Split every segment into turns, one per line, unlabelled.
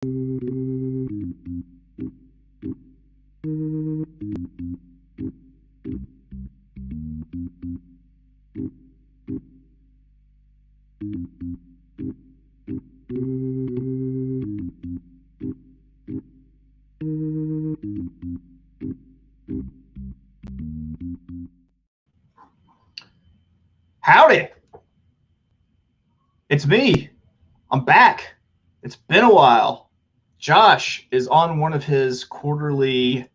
Howdy. It's me. I'm back. It's been a while. Josh is on one of his quarterly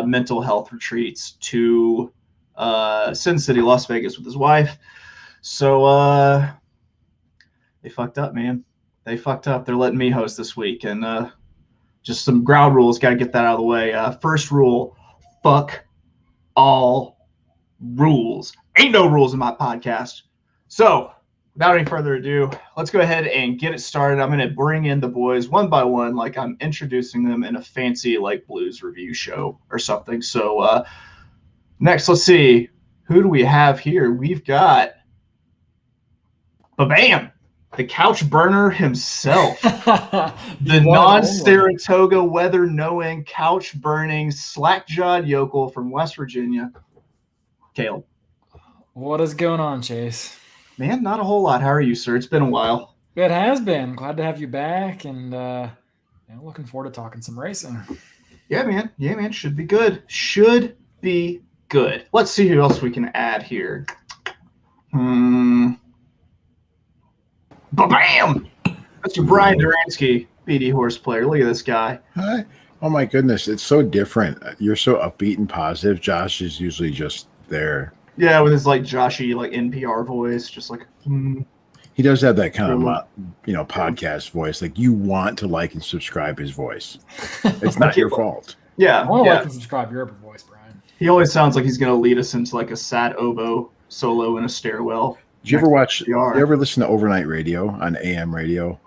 mental health retreats to Sin City, Las Vegas with his wife. So they fucked up, man. They fucked up. They're letting me host this week. And just some ground rules. Got to get that out of the way. First rule, fuck all rules. Ain't no rules in my podcast. So without any further ado, let's go ahead and get it started. I'm going to bring in the boys one by one, like I'm introducing them in a fancy like blues review show or something. So next, let's see. Who do we have here? We've got Bam, the couch burner himself, the non-Saratoga weather-knowing, couch-burning, slack-jawed yokel from West Virginia, Caleb.
What is going on, Chase?
Man, not a whole lot. How are you, sir? It's been a while.
It has been. Glad to have you back, and looking forward to talking some racing.
Yeah, man. Yeah, man. Should be good. Should be good. Let's see who else we can add here. Bam! Mr. Brian Duransky, BD horse player. Look at this guy.
Hi. Oh, my goodness. It's so different. You're so upbeat and positive. Josh is usually just there.
Yeah, with his like Joshy like NPR voice, just like.
He does have that kind of podcast voice. Like you want to like and subscribe his voice. It's not your fault.
Yeah,
I want to like and subscribe your voice, Brian.
He always sounds like he's going to lead us into like a sad oboe solo in a stairwell.
Did you ever watch? You ever listen to overnight radio on AM radio?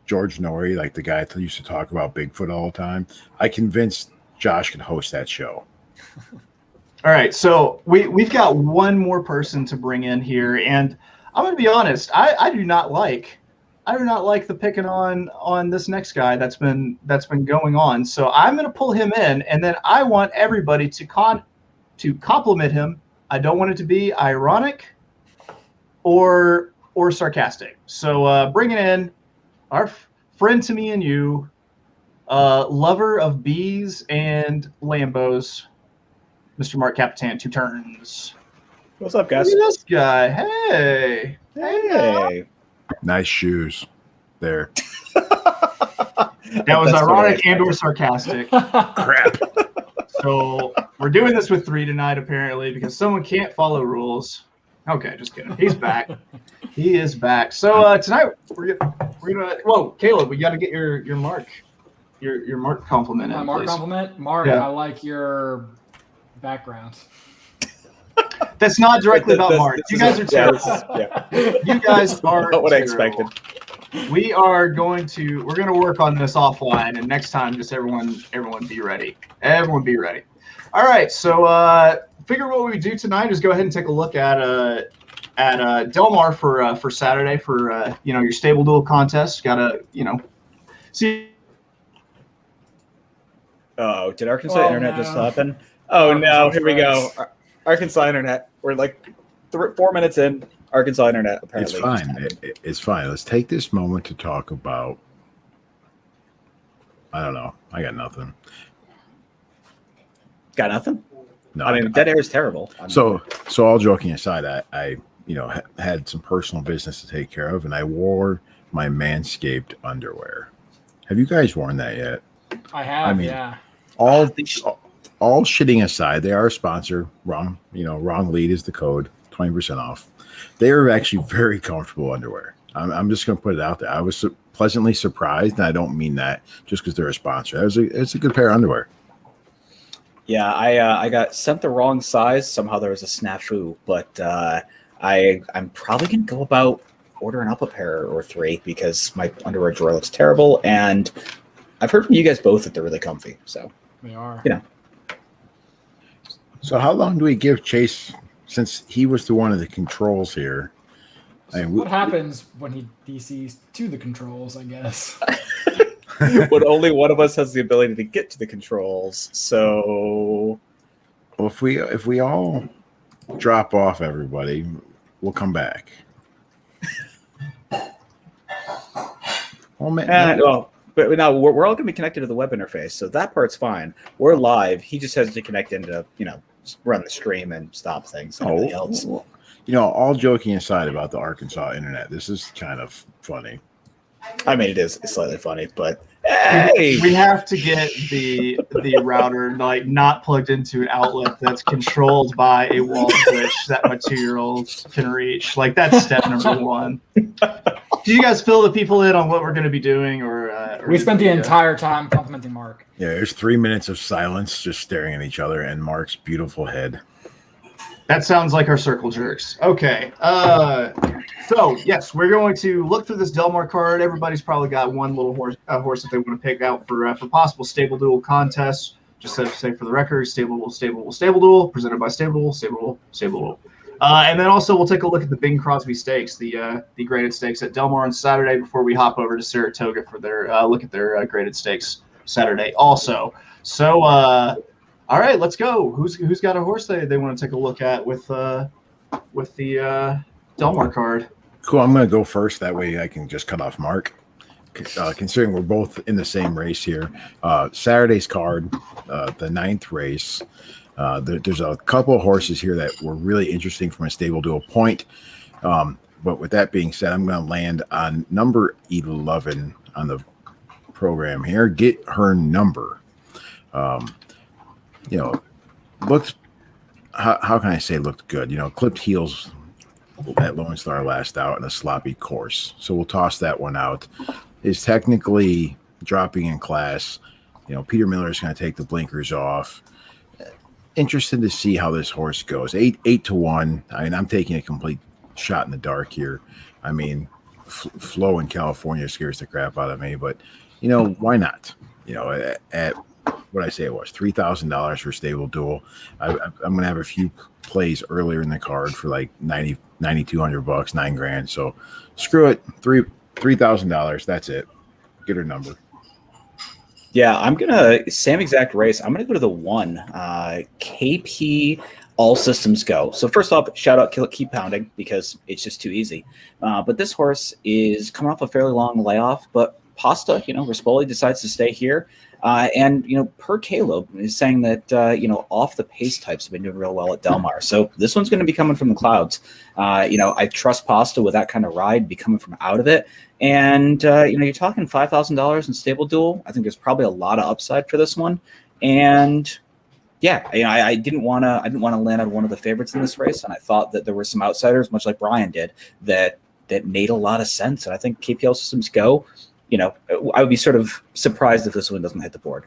George Norrie, like the guy that used to talk about Bigfoot all the time. I convinced Josh could host that show.
All right, so we've got one more person to bring in here, and I'm going to be honest. I do not like the picking on this next guy that's been going on. So I'm going to pull him in, and then I want everybody to compliment him. I don't want it to be ironic or sarcastic. So bringing in our friend to me and you, lover of bees and Lambos, Mr. Mark Capitan, 2 turns.
What's up, guys?
Look at this guy. Hey.
Hey. Nice shoes there.
That was ironic and or sarcastic.
Crap.
So we're doing this with 3 tonight, apparently, because someone can't follow rules. Okay, just kidding. He's back. He is back. So tonight we're gonna. Whoa, Caleb, we got to get your Mark, your Mark compliment.
My Mark compliment, Mark. Yeah. I like your background.
That's not directly about Mark. You guys are terrible. You guys are
not what I expected.
We're going to work on this offline, and next time, just everyone be ready. Everyone be ready. All right, so figure what we do tonight is go ahead and take a look at Del Mar for Saturday for your stable duel contest. Gotta see.
Oh, did Arkansas internet just happen? Oh no, here we go. Arkansas internet. We're like 4 minutes in. Arkansas internet. Apparently,
it's fine. It's fine. Let's take this moment to talk about. I don't know. I got nothing.
Got nothing.
No,
I mean, dead air is terrible.
So all joking aside, I had some personal business to take care of, and I wore my Manscaped underwear. Have you guys worn that yet?
I have. I mean, yeah.
All shitting aside, they are a sponsor. Wrong lead is the code. 20% off. They are actually very comfortable underwear. I'm just going to put it out there. I was pleasantly surprised, and I don't mean that just because they're a sponsor. It's a good pair of underwear.
Yeah, I got sent the wrong size. Somehow there was a snafu, but I'm probably going to go about ordering up a pair or 3 because my underwear drawer looks terrible, and I've heard from you guys both that they're really comfy. So
they are.
So how long do we give Chase, since he was the one of the controls here?
So what happens when he DCs to the controls, I guess?
But only one of us has the ability to get to the controls. So,
Well, if we all drop off, everybody, we'll come back. Oh man,
but now we're all going to be connected to the web interface, so that part's fine. We're live. He just has to connect into, run the stream and stop things. And everything else.
All joking aside about the Arkansas internet, this is kind of funny.
I mean, it's slightly funny, but hey!
We have to get the router not plugged into an outlet that's controlled by a wall switch that my 2-year-old can reach. That's step number 1. Do you guys fill the people in on what we're going to be doing, or
we spent the entire time complimenting Mark?
Yeah, there's 3 minutes of silence, just staring at each other, and Mark's beautiful head.
That sounds like our circle jerks. Okay. So yes, we're going to look through this Delmar card. Everybody's probably got one little horse that they want to pick out for possible stable duel contests. Just to say for the record, stable duel, presented by stable duel. And then also we'll take a look at the Bing Crosby Stakes, the graded stakes at Delmar on Saturday before we hop over to Saratoga for their look at their graded stakes Saturday also. So all right, let's go. Who's got a horse they want to take a look at with the Delmar card?
Cool. I'm going to go first. That way I can just cut off Mark. Considering we're both in the same race here. Saturday's card, the 9th race. There's a couple of horses here that were really interesting from a stable duel point. But with that being said, I'm going to land on number 11 on the program here. Get Her Number. Looked, how can I say looked good? Clipped heels at Lone Star last out in a sloppy course. So we'll toss that one out. Is technically dropping in class. Peter Miller is going to take the blinkers off. Interested to see how this horse goes. 8-1. I mean, I'm taking a complete shot in the dark here. I mean, Flo in California scares the crap out of me, but why not? At what I say it was $3,000 for stable duel. I'm going to have a few plays earlier in the card for like $9,200, $9,000. So screw it. $3,000. That's it. Get Her Number.
Yeah, I'm gonna same exact race. I'm gonna go to the 1. KP All Systems Go. So first off, shout out Keep Pounding because it's just too easy. But this horse is coming off a fairly long layoff, but Pasta, Rispoli decides to stay here. And per Caleb is saying that off the pace types have been doing real well at Delmar. So this one's going to be coming from the clouds. I trust Pasta with that kind of ride, be coming from out of it. And you're talking $5,000 in stable duel. I think there's probably a lot of upside for this one. And yeah, I didn't want to land on one of the favorites in this race, and I thought that there were some outsiders, much like Brian did, that made a lot of sense. And I think KPL Systems Go. I would be sort of surprised if this one doesn't hit the board.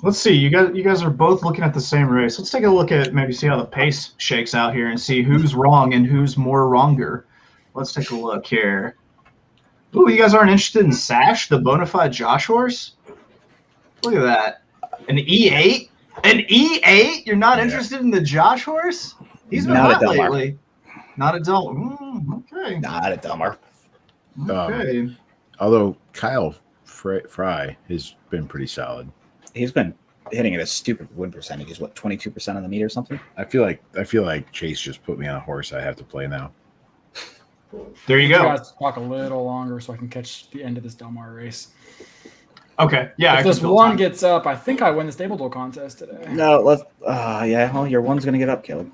Let's see. You guys are both looking at the same race. Let's take a look at see how the pace shakes out here and see who's wrong and who's more wronger. Let's take a look here. Ooh, you guys aren't interested in Sash, the bona fide Josh horse? Look at that. An E8? An E8? You're not interested in the Josh horse? He's been hot lately. Not a Delmar. Okay.
Not a Delmar.
Okay.
Although Kyle Fry has been pretty solid.
He's been hitting at a stupid win percentage. He's 22% on the meter or something.
I feel like Chase just put me on a horse I have to play now.
There you go.
Guys, talk a little longer so I can catch the end of this Delmar race.
Okay. Yeah.
If this one gets up, I think I win the stable duel contest today.
No, let's. Yeah. Well, your one's gonna get up, Caleb.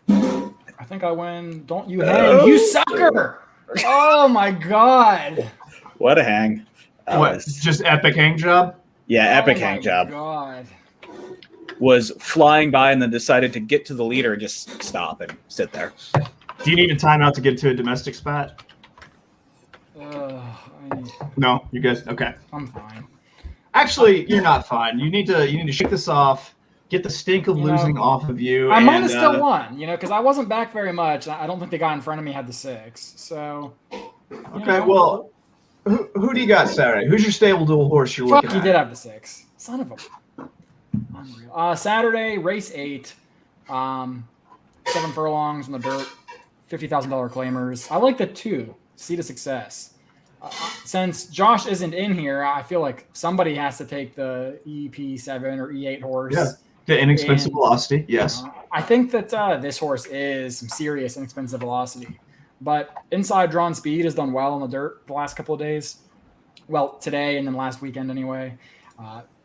I think I win. Don't you hang, you sucker! Oh my god!
What a hang!
What? Just epic hang job?
Yeah, epic hang job.
God.
Was flying by and then decided to get to the leader and just stop and sit there.
Do you need a timeout to get to a domestic spot? No, you guys. Okay,
I'm fine.
Actually, you're not fine. You need to shake this off. Get the stink of losing off of you.
I might have still won, because I wasn't back very much. I don't think the guy in front of me had the 6. So.
Okay, well, who do you got Saturday? Who's your stable duel horse you're looking at?
Fuck, he did have the 6. Son of a. Unreal. Saturday, race 8. 7 furlongs in the dirt. $50,000 claimers. I like the 2. Seed of Success. Since Josh isn't in here, I feel like somebody has to take the EP7 or E8 horse.
Yeah, the inexpensive velocity. Yes.
I think that this horse is some serious inexpensive velocity, but inside drawn speed has done well on the dirt the last couple of days. Well, today and then last weekend anyway.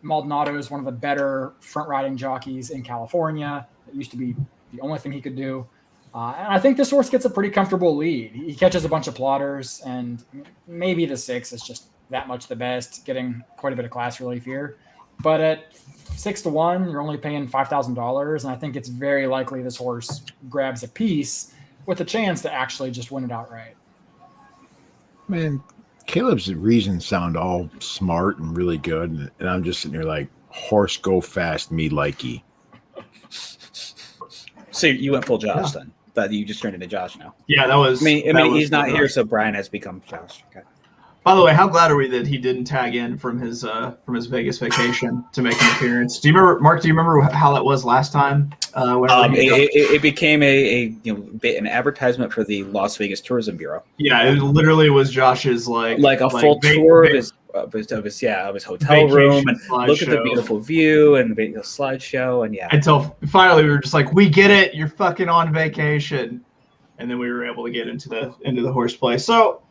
Maldonado is one of the better front riding jockeys in California. It used to be the only thing he could do. And I think this horse gets a pretty comfortable lead. He catches a bunch of plotters, and maybe the 6 is just that much the best, getting quite a bit of class relief here. But at 6-1, you're only paying $5,000, and I think it's very likely this horse grabs a piece with a chance to actually just win it outright.
Man, Caleb's reasons sound all smart and really good, and I'm just sitting here like, horse go fast, me likey.
So you went full Josh then? That you just turned into Josh now.
Yeah, that was.
I mean, he's not here, so Brian has become Josh. Okay.
By the way, how glad are we that he didn't tag in from his Vegas vacation to make an appearance? Do you remember, Mark? Do you remember how that was last time?
It became an advertisement for the Las Vegas Tourism Bureau.
Yeah, it literally was Josh's like
a full tour of his hotel room, and look at the beautiful view and the slideshow, and
until finally we were just like, we get it, you're fucking on vacation, and then we were able to get into the horseplay. So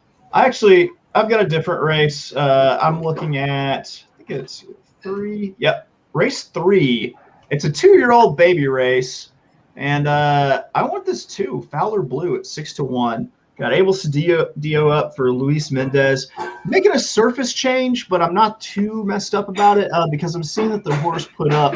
I've got a different race. I'm looking at, I think it's 3. Yep, race 3. It's a 2-year-old baby race, and I want this too. Fowler Blue at 6-1. Got Abel Cedillo up for Luis Mendez. Making a surface change, but I'm not too messed up about it because I'm seeing that the horse put up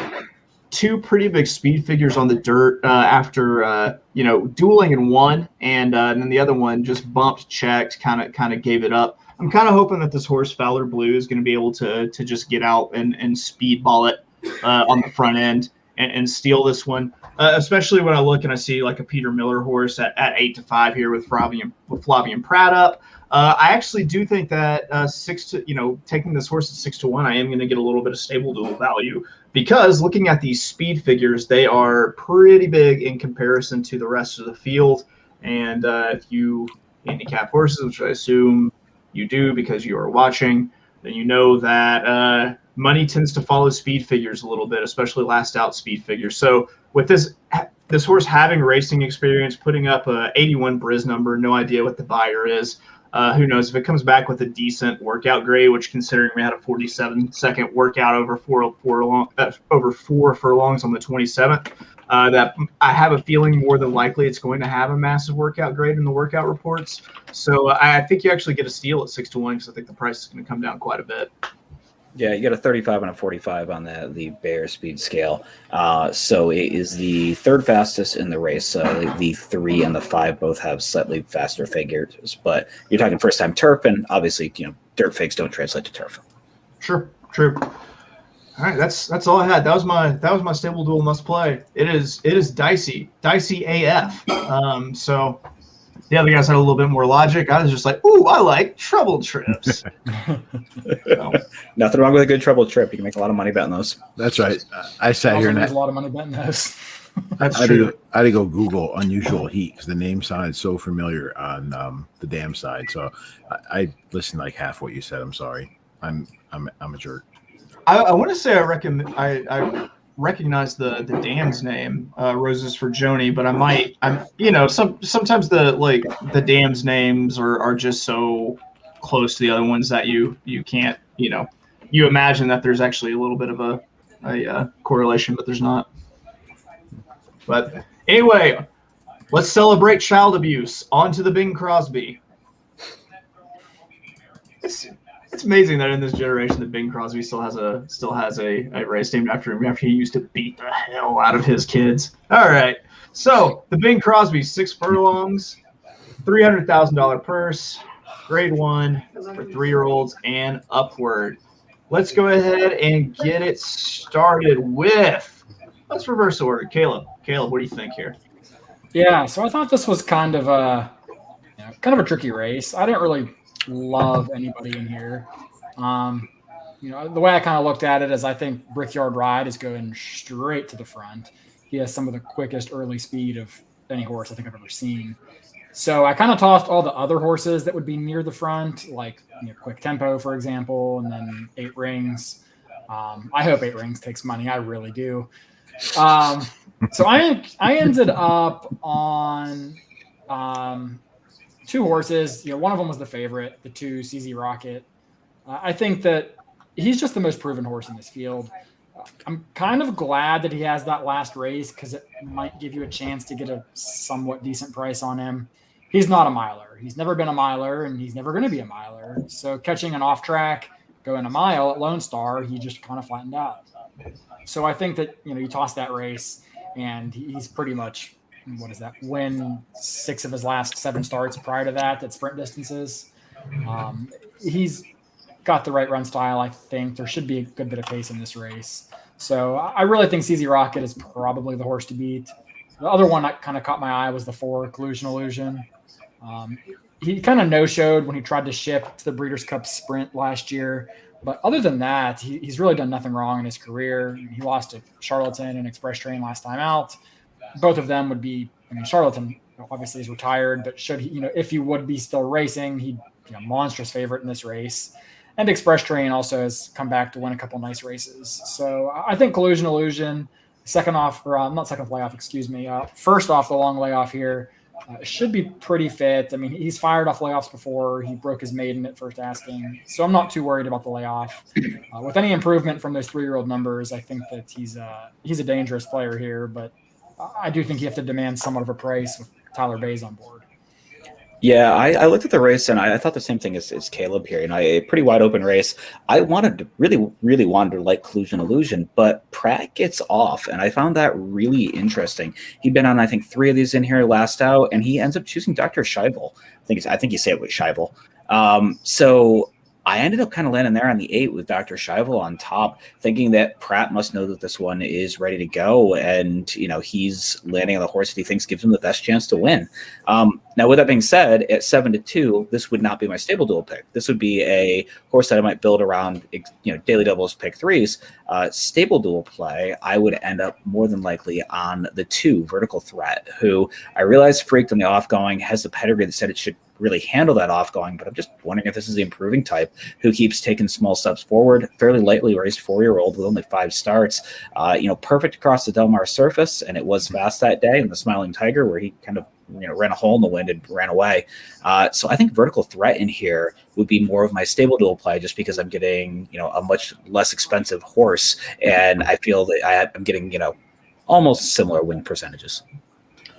2 pretty big speed figures on the dirt after dueling in one, and then the other one just bumped, checked, kind of gave it up. I'm kind of hoping that this horse Fowler Blue is going to be able to just get out and speedball it on the front end and steal this one. Especially when I look and I see like a Peter Miller horse at 8-5 here with Flavian Pratt up. I actually do think that taking this horse at 6-1, I am going to get a little bit of stable duel value because looking at these speed figures, they are pretty big in comparison to the rest of the field. And if you handicap horses, which I assume you do because you are watching, then you know that money tends to follow speed figures a little bit, especially last out speed figures. So with this horse having racing experience, putting up a 81 Briz number, no idea what the buyer is. Who knows if it comes back with a decent workout grade, which considering we had a 47-second workout over four furlongs on the 27th, that I have a feeling more than likely it's going to have a massive workout grade in the workout reports. So I think you actually get a steal at 6-1 because I think the price is going to come down quite a bit.
Yeah, you got a 35 and a 45 on the Bear speed scale. So it is the third fastest in the race. The 3 and the 5 both have slightly faster figures, but you're talking first time turf, and obviously, dirt figs don't translate to turf.
Sure, true. All right, that's all I had. That was my stable duel must play. It is dicey AF. So the other guys had a little bit more logic. I was just like, ooh, I like trouble trips.
Nothing wrong with a good trouble trip. You can make a lot of money betting those.
That's right. I sat here and
there's a lot of money betting those.
That's
I
true.
had to go Google unusual heat because the name sounded so familiar on the dam side. So I listened like half what you said. I'm sorry. I'm a jerk.
I want to say I recognize the dam's name, Roses for Joni, but sometimes the dam's names are just so close to the other ones that you can't, you imagine that there's actually a little bit of a correlation, but there's not. But anyway, let's celebrate child abuse. On to the Bing Crosby. It's amazing that in this generation that Bing Crosby still has a race named after him after he used to beat the hell out of his kids. All right. So the Bing Crosby 6 furlongs, $300,000 purse, grade 1 for 3-year-olds and upward. Let's go ahead and get it started with, let's reverse order. Caleb, what do you think here?
Yeah, so I thought this was kind of a tricky race. I didn't really love anybody in here. The way I kind of looked at it is I think Brickyard Ride is going straight to the front. He has some of the quickest early speed of any horse I think I've ever seen. So I kind of tossed all the other horses that would be near the front, like Quick Tempo, for example, and then 8 Rings. I hope 8 Rings takes money. I really do. So I ended up on 2 horses. One of them was the favorite, the 2 CZ Rocket. I think that he's just the most proven horse in this field. I'm kind of glad that he has that last race because it might give you a chance to get a somewhat decent price on him. He's not a miler. He's never been a miler, and he's never going to be a miler. So catching an off track, going a mile at Lone Star, he just kind of flattened out. So I think that, you toss that race, and he's pretty much, win 6 of his last 7 starts prior to that at sprint distances. He's got the right run style. I think there should be a good bit of pace in this race. So I really think CZ Rocket is probably the horse to beat. The other one that kind of caught my eye was the 4 Collusion Illusion. He kind of no-showed when he tried to ship to the Breeders' Cup Sprint last year. But other than that, he's really done nothing wrong in his career. He lost to Charlatan and Express Train last time out. Both of them would be, Charlatan obviously is retired, but should he, if he would be still racing, he'd be a monstrous favorite in this race. And Express Train also has come back to win a couple nice races. So I think Collusion Illusion, first off the long layoff here, should be pretty fit. He's fired off layoffs before. He broke his maiden at first asking. So I'm not too worried about the layoff. With any improvement from those 3-year-old numbers, I think that he's a dangerous player here. But I do think you have to demand somewhat of a price with Tyler Bays on board.
Yeah, I looked at the race and I thought the same thing as Caleb here. A pretty wide open race. I really wanted to like Collusion Illusion, but Pratt gets off, and I found that really interesting. He'd been on, I think, 3 of these in here last out, and he ends up choosing Dr. Scheibel. I think you say it with Scheibel. So I ended up kind of landing there on the 8 with Dr. Scheibel on top, thinking that Pratt must know that this one is ready to go, and he's landing on the horse that he thinks gives him the best chance to win. Now, with that being said, at 7-2, this would not be my stable duel pick. This would be a horse that I might build around, daily doubles, pick 3s. Stable duel play, I would end up more than likely on the 2 Vertical Threat, who I realize freaked on the off going, has the pedigree that said it should really handle that off going, but I'm just wondering if this is the improving type who keeps taking small steps forward. Fairly lightly raced 4-year-old with only 5 starts, perfect across the Del Mar surface, and it was fast that day in the Smiling Tiger where he kind of ran a hole in the wind and ran away. So I think Vertical Threat in here would be more of my stable duel play, just because I'm getting a much less expensive horse, and I feel that I'm getting almost similar win percentages.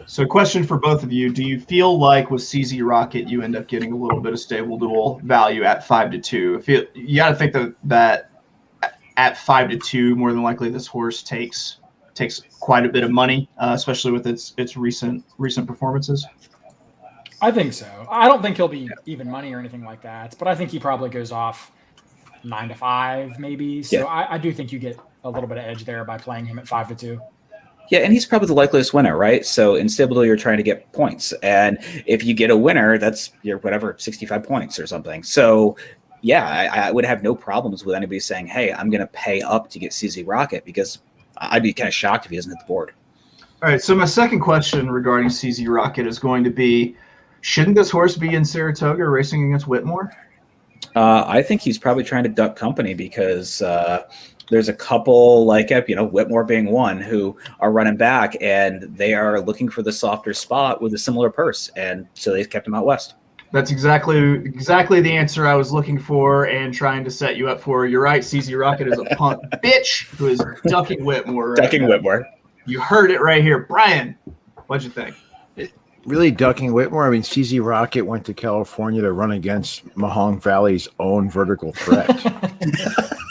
So question for both of you. Do you feel like with CZ Rocket, you end up getting a little bit of stable duel value at 5-2? You got to think that at 5-2, more than likely this horse takes quite a bit of money, especially with its recent performances.
I think so. I don't think he'll be even money or anything like that, but I think he probably goes off 9-5 maybe. So yeah. I do think you get a little bit of edge there by playing him at 5-2.
Yeah, and he's probably the likeliest winner, right? So in stable duel, you're trying to get points, and if you get a winner, that's your 65 points or something. So yeah, I would have no problems with anybody saying, "Hey, I'm going to pay up to get CZ Rocket," because I'd be kind of shocked if he doesn't hit the board.
All right, so my second question regarding CZ Rocket is going to be, shouldn't this horse be in Saratoga racing against Whitmore?
I think he's probably trying to duck company because there's a couple like Whitmore being one who are running back, and they are looking for the softer spot with a similar purse, and so they kept him out west.
That's exactly the answer I was looking for and trying to set you up for. You're right. CZ Rocket is a punk bitch who is ducking Whitmore.
Whitmore.
You heard it right here. Brian, what'd you think?
Really ducking Whitmore? CZ Rocket went to California to run against Mahong Valley's own Vertical Threat.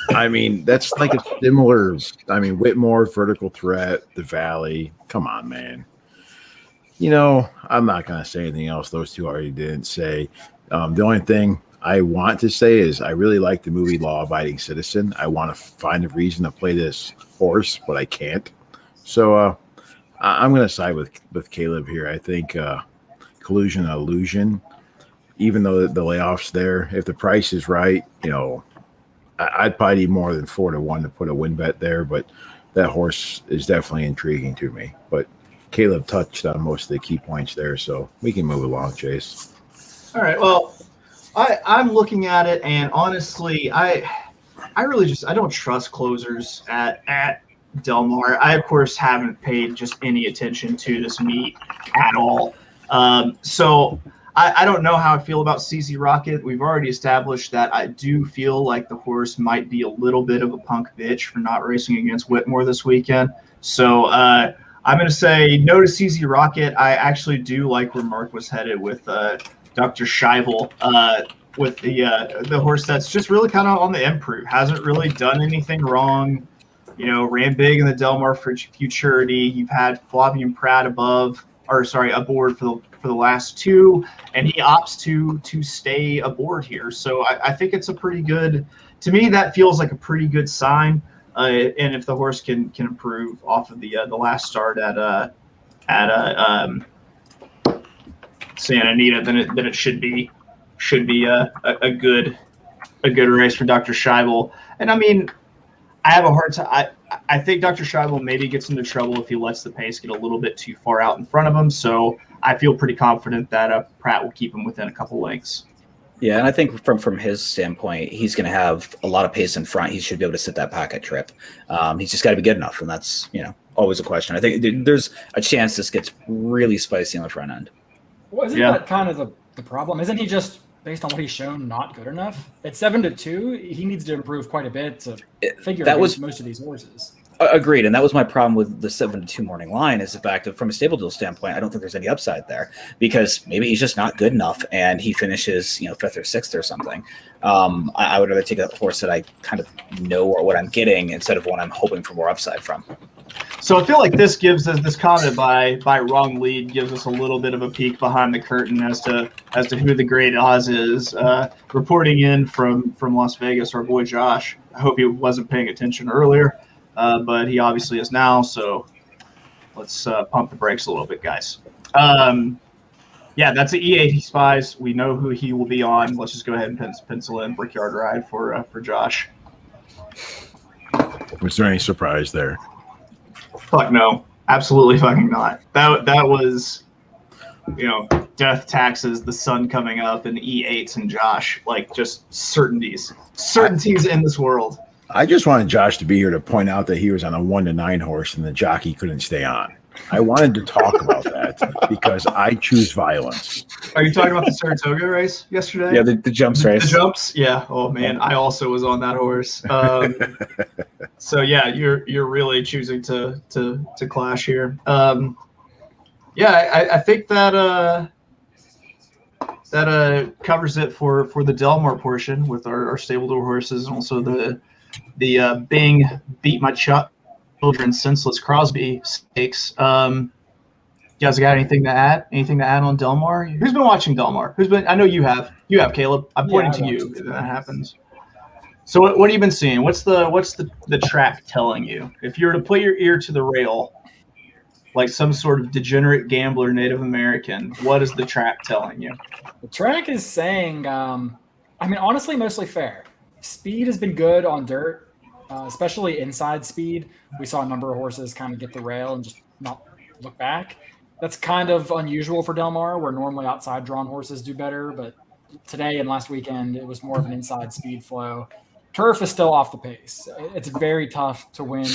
That's like a similar, Whitmore, Vertical Threat, the Valley. Come on, man. I'm not going to say anything else those two already didn't say. The only thing I want to say is I really like the movie Law Abiding Citizen. I want to find a reason to play this horse, but I can't. So I'm going to side with Caleb here. I think Collusion Illusion, even though the layoff's there, if the price is right, I'd probably need more than 4-1 to put a win bet there, but that horse is definitely intriguing to me. But Caleb touched on most of the key points there, so we can move along, Chase.
All right. Well, I'm looking at it, and honestly, I really I don't trust closers at Del Mar. I of course haven't paid just any attention to this meet at all. So I don't know how I feel about CZ Rocket. We've already established that I do feel like the horse might be a little bit of a punk bitch for not racing against Whitmore this weekend. So I'm going to say no to CZ Rocket. I actually do like where Mark was headed with Dr. Scheibel, with the horse that's just really kind of on the improve. Hasn't really done anything wrong. Ran big in the Del Mar Futurity. You've had Flavian Pratt aboard for the last two, and he opts to stay aboard here. So I think it's a pretty good. To me, that feels like a pretty good sign. And if the horse can improve off of the last start at Santa Anita, then it should be a good race for Dr. Scheibel. And I mean, I have a hard time. I think Dr. Scheibel maybe gets into trouble if he lets the pace get a little bit too far out in front of him. So I feel pretty confident that Pratt will keep him within a couple lengths.
Yeah, and I think from his standpoint, he's going to have a lot of pace in front. He should be able to sit that pack at trip. He's just got to be good enough, and that's always a question. I think there's a chance this gets really spicy on the front end.
Well, isn't that kind of the problem? Isn't he just, based on what he's shown, not good enough? At 7-2, he needs to improve quite a bit to figure out most of these horses.
Agreed, and that was my problem with the 7-2 morning line, is the fact that from a stable deal standpoint, I don't think there's any upside there, because maybe he's just not good enough and he finishes 5th or 6th or something. I would rather take a horse that I kind of know what I'm getting instead of one I'm hoping for more upside from.
So I feel like this gives us this comment by Wrong Lead gives us a little bit of a peek behind the curtain as to who the great Oz is. Reporting in from Las Vegas, our boy Josh. I hope he wasn't paying attention earlier, but he obviously is now. So let's pump the brakes a little bit, guys. Yeah, that's an E8 he spies. We know who he will be on. Let's just go ahead and pencil in Brickyard Ride for Josh.
Was there any surprise there?
Fuck no, absolutely fucking not. That was, death, taxes, the sun coming up, and E8s and Josh, like just certainties in this world.
I just wanted Josh to be here to point out that he was on a 1-9 horse and the jockey couldn't stay on. I wanted to talk about that because I choose violence.
Are you talking about the Saratoga race yesterday?
Yeah, the jumps race.
The jumps? Yeah. Oh man, I also was on that horse. So yeah, you're really choosing to clash here. Yeah, I think that covers it for the Del Mar portion with our stable door horses, and also the Bing beat my children senseless Crosby stakes. You guys got anything to add? Anything to add on Del Mar? Who's been watching Del Mar? I know you have. You have, Caleb. I'm pointing to you if that happens. So what have you been seeing? What's the track telling you? If you were to put your ear to the rail, like some sort of degenerate gambler Native American, what is the track telling you?
The track is saying, honestly, mostly fair. Speed has been good on dirt, especially inside speed. We saw a number of horses kind of get the rail and just not look back. That's kind of unusual for Del Mar, where normally outside drawn horses do better, but today and last weekend, it was more of an inside speed flow. Turf is still off the pace. It's very tough to win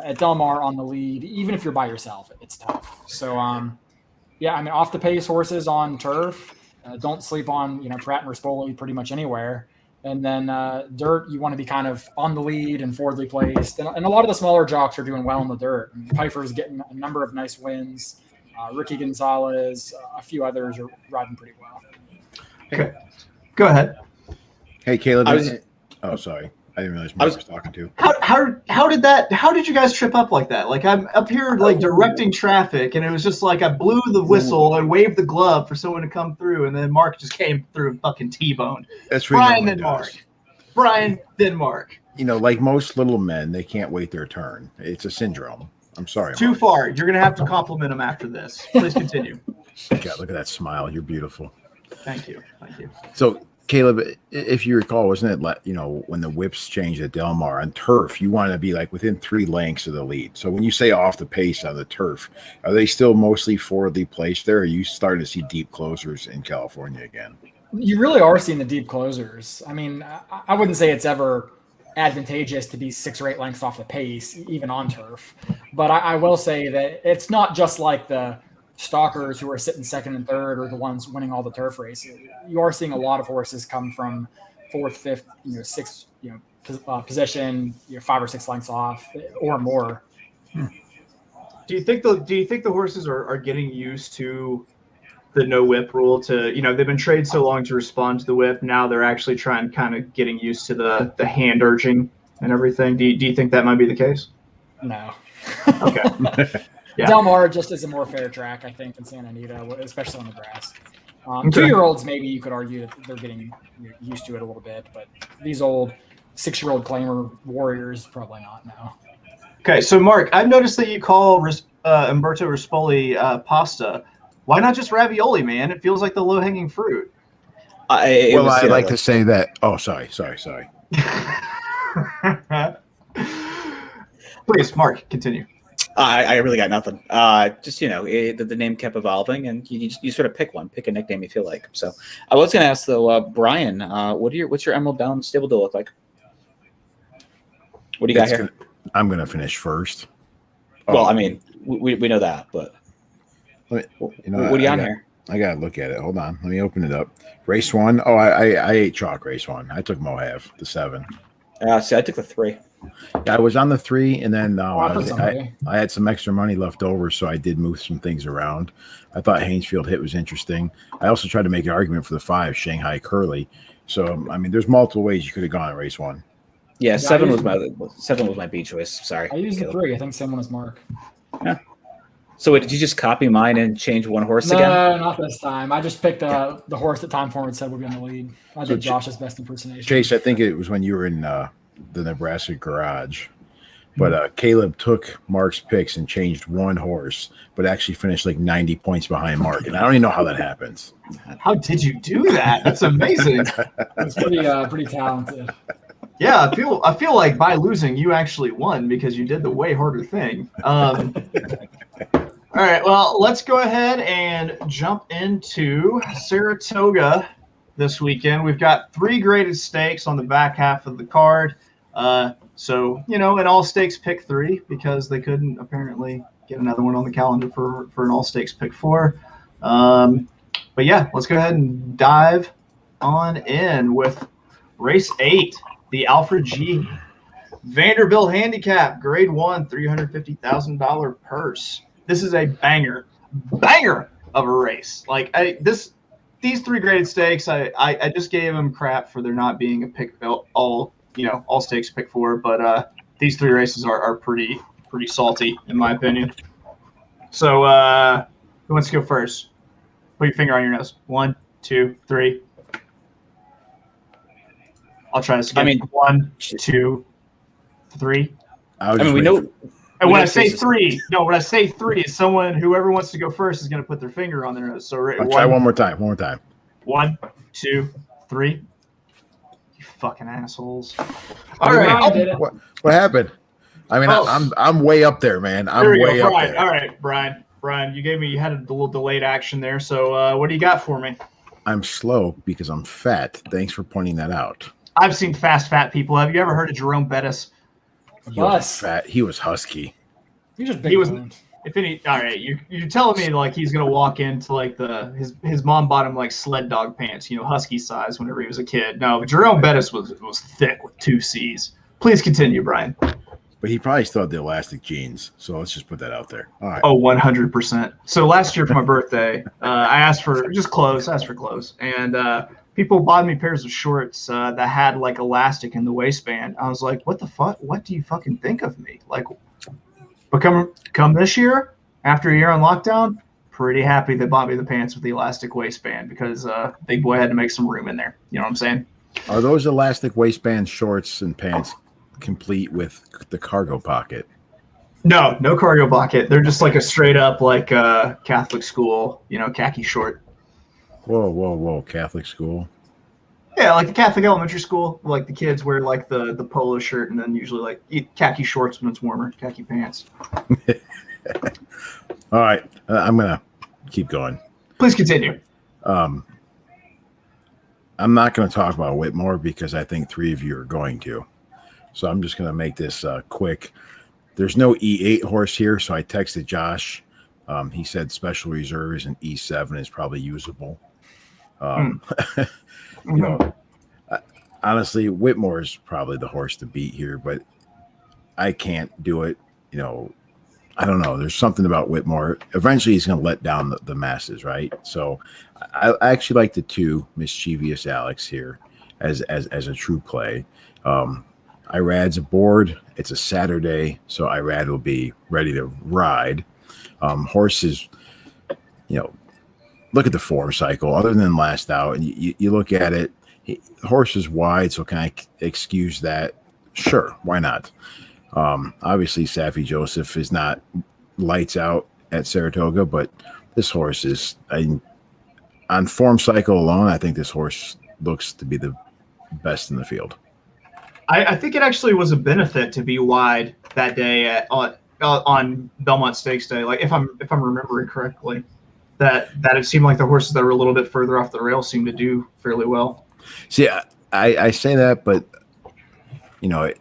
at Del Mar on the lead, even if you're by yourself. It's tough. So, off the pace horses on turf. Don't sleep on Pratt and Rispoli pretty much anywhere. And then dirt, you want to be kind of on the lead and forwardly placed. And a lot of the smaller jocks are doing well in the dirt. Pfeiffer's getting a number of nice wins. Ricky Gonzalez, a few others are riding pretty well.
Okay, go ahead.
Hey, Caleb. Sorry. I didn't realize Mark was talking to.
How did you guys trip up like that? Like, I'm up here like directing traffic, and it was just like I blew the whistle and waved the glove for someone to come through, and then Mark just came through and fucking T-boned.
That's
Brian then Mark. Brian then Mark.
Like most little men, they can't wait their turn. It's a syndrome. I'm sorry.
Too far. You're gonna have to compliment him after this. Please continue.
God, look at that smile. You're beautiful.
Thank you.
So, Caleb, if you recall, wasn't it, when the whips changed at Del Mar on turf, you want to be like within 3 lengths of the lead. So when you say off the pace on the turf, are they still mostly forwardly placed there? Or are you starting to see deep closers in California again?
You really are seeing the deep closers. I mean, I wouldn't say it's ever advantageous to be 6 or 8 lengths off the pace, even on turf. But I will say that it's not just like the stalkers who are sitting second and third or the ones winning all the turf races. You are seeing a lot of horses come from 4th, 5th, 6th, position, 5 or 6 lengths off or more.
Do you think the horses are getting used to the no whip rule? To they've been trained so long to respond to the whip. Now they're actually kind of getting used to the hand urging and everything. Do you think that might be the case?
No.
Okay. Yeah.
Del Mar just is a more fair track, I think, than Santa Anita, especially on the grass.
Okay.
2-year-olds, maybe you could argue that they're getting used to it a little bit, but these old 6-year-old claimer warriors, probably not now.
Okay, so Mark, I've noticed that you call Umberto Rispoli pasta. Why not just ravioli, man? It feels like the low-hanging fruit.
I like to say that. Oh, sorry.
Please, Mark, continue.
I really got nothing. Just the name kept evolving, and you sort of pick a nickname you feel like. So I was going to ask though, Brian, what's your Emerald Down stable to look like? What do you got here?
I'm going to finish first.
Well, I mean, we know that, but what are you on here?
I got to look at it. Hold on, let me open it up. Race 1. Oh, I ate chalk race 1. I took Mohav, the 7.
See, I took the 3.
I was on the 3, and then
I
had some extra money left over, so I did move some things around. I thought Haynesfield Hit was interesting. I also tried to make an argument for the 5, Shanghai Curly. So, I mean, there's multiple ways you could have gone in race 1.
Yeah, 7 was my B choice. Sorry.
I used the 3. I think same one as Mark.
Yeah. So wait, did you just copy mine and change one horse again?
No, not this time. I just picked the horse that Tom Forward said would be on the lead. I did Josh's best impersonation.
Chase, I think it was when you were in the Nebraska garage. But Caleb took Mark's picks and changed one horse, but actually finished like 90 points behind Mark. And I don't even know how that happens.
How did you do that? That's amazing.
It's pretty talented.
Yeah, I feel like by losing, you actually won because you did the way harder thing. All right, well, let's go ahead and jump into Saratoga this weekend. We've got 3 graded stakes on the back half of the card. So, an all stakes pick 3 because they couldn't apparently get another one on the calendar for an all stakes pick 4. But yeah, let's go ahead and dive on in with race 8, the Alfred G. Vanderbilt Handicap, grade 1, $350,000 purse. This is a banger of a race. Like these 3 graded stakes, I just gave them crap for there not being a pick all stakes pick 4, but these 3 races are pretty salty in my opinion. So who wants to go first? Put your finger on your nose. 1, 2, 3. I'll try this again. 1, 2, 3.
We know.
And when I say 3, whoever wants to go first is going to put their finger on their nose. So
try one more time.
1, 2, 3. You fucking assholes! All right.
What happened? I mean, I'm way up there, man. I'm way up there.
All right, Brian, you had a little delayed action there. So what do you got for me?
I'm slow because I'm fat. Thanks for pointing that out.
I've seen fat people. Have you ever heard of Jerome Bettis?
He was fat. He was husky.
He was
If any, all right, you're telling me like he's gonna walk into like his mom bought him like sled dog pants, husky size whenever he was a kid. No, Jerome Bettis was thick with 2 C's. Please continue, Brian.
But he probably still had the elastic jeans, so let's just put that out there. All right.
Oh, 100%. So last year for my birthday, I asked for clothes, and people bought me pairs of shorts that had like elastic in the waistband. I was like, what the fuck? What do you fucking think of me? Like, but come this year, after a year on lockdown, pretty happy they bought me the pants with the elastic waistband because big boy had to make some room in there. You know what I'm saying?
Are those elastic waistband shorts and pants complete with the cargo pocket?
No cargo pocket. They're just like a straight up like Catholic school, khaki short.
Whoa, Catholic school.
Yeah, like the Catholic elementary school, like the kids wear like the polo shirt and then usually like khaki shorts when it's warmer, khaki pants.
All right, I'm gonna keep going.
Please continue.
I'm not going to talk about Whitmore because I think 3 of you are going to. So I'm just going to make this quick. There's no E8 horse here, so I texted Josh. He said special reserves and E7 is probably usable. You know, honestly, Whitmore is probably the horse to beat here, but I can't do it. You know, I don't know. There's something about Whitmore. Eventually, he's going to let down the masses, right? So I actually like the 2 Mischievous Alex here as a true play. Irad's aboard. It's a Saturday, so Irad will be ready to ride. Horses, you know, look at the form cycle. Other than last out, and you look at it, horse is wide, so can I excuse that? Sure, why not? Obviously, Safi Joseph is not lights out at Saratoga, but this horse is, on form cycle alone, I think this horse looks to be the best in the field.
I think it actually was a benefit to be wide that day on Belmont Stakes Day. Like if I'm remembering correctly, that it seemed like the horses that were a little bit further off the rail seemed to do fairly well.
See, I say that, but you know,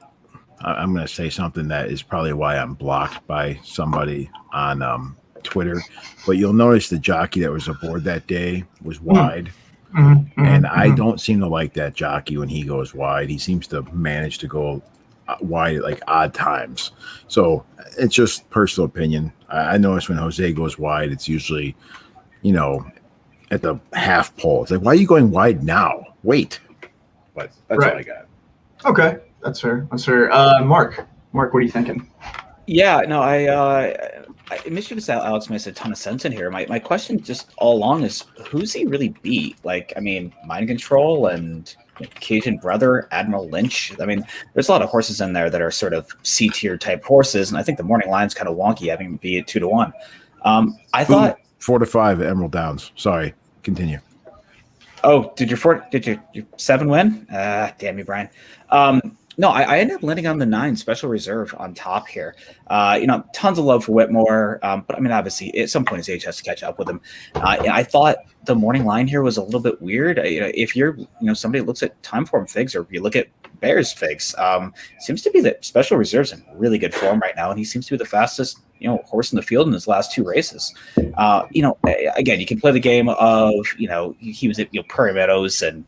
I'm going to say something that is probably why I'm blocked by somebody on Twitter. But you'll notice the jockey that was aboard that day was wide. And I don't seem to like that jockey when he goes wide. He seems to manage to go wide at like odd times. So it's just personal opinion. I notice when Jose goes wide, it's usually, you know, at the half pole. It's like, why are you going wide now? Wait. But that's all I got.
Okay. That's fair. Mark, what are you thinking?
Yeah, no, Mischievous Alex makes a ton of sense in here. My question just all along is, who's he really beat? Like, I mean, Mind Control and Cajun Brother, Admiral Lynch. I mean, there's a lot of horses in there that are sort of C-tier type horses, and I think the morning line's kind of wonky having him be at 2-1. I thought
4-5 at Emerald Downs. Sorry, continue.
Oh, did your 7 win? Damn you, Brian. No, I ended up landing on the 9 special reserve on top here. Tons of love for Whitmore, but I mean, obviously, at some point his age has to catch up with him. I thought the morning line here was a little bit weird. If you're, somebody looks at time form figs, or you look at Bears figs, seems to be that special reserve's in really good form right now, and he seems to be the fastest, horse in the field in his last 2 races. Again, you can play the game of, he was at Prairie Meadows and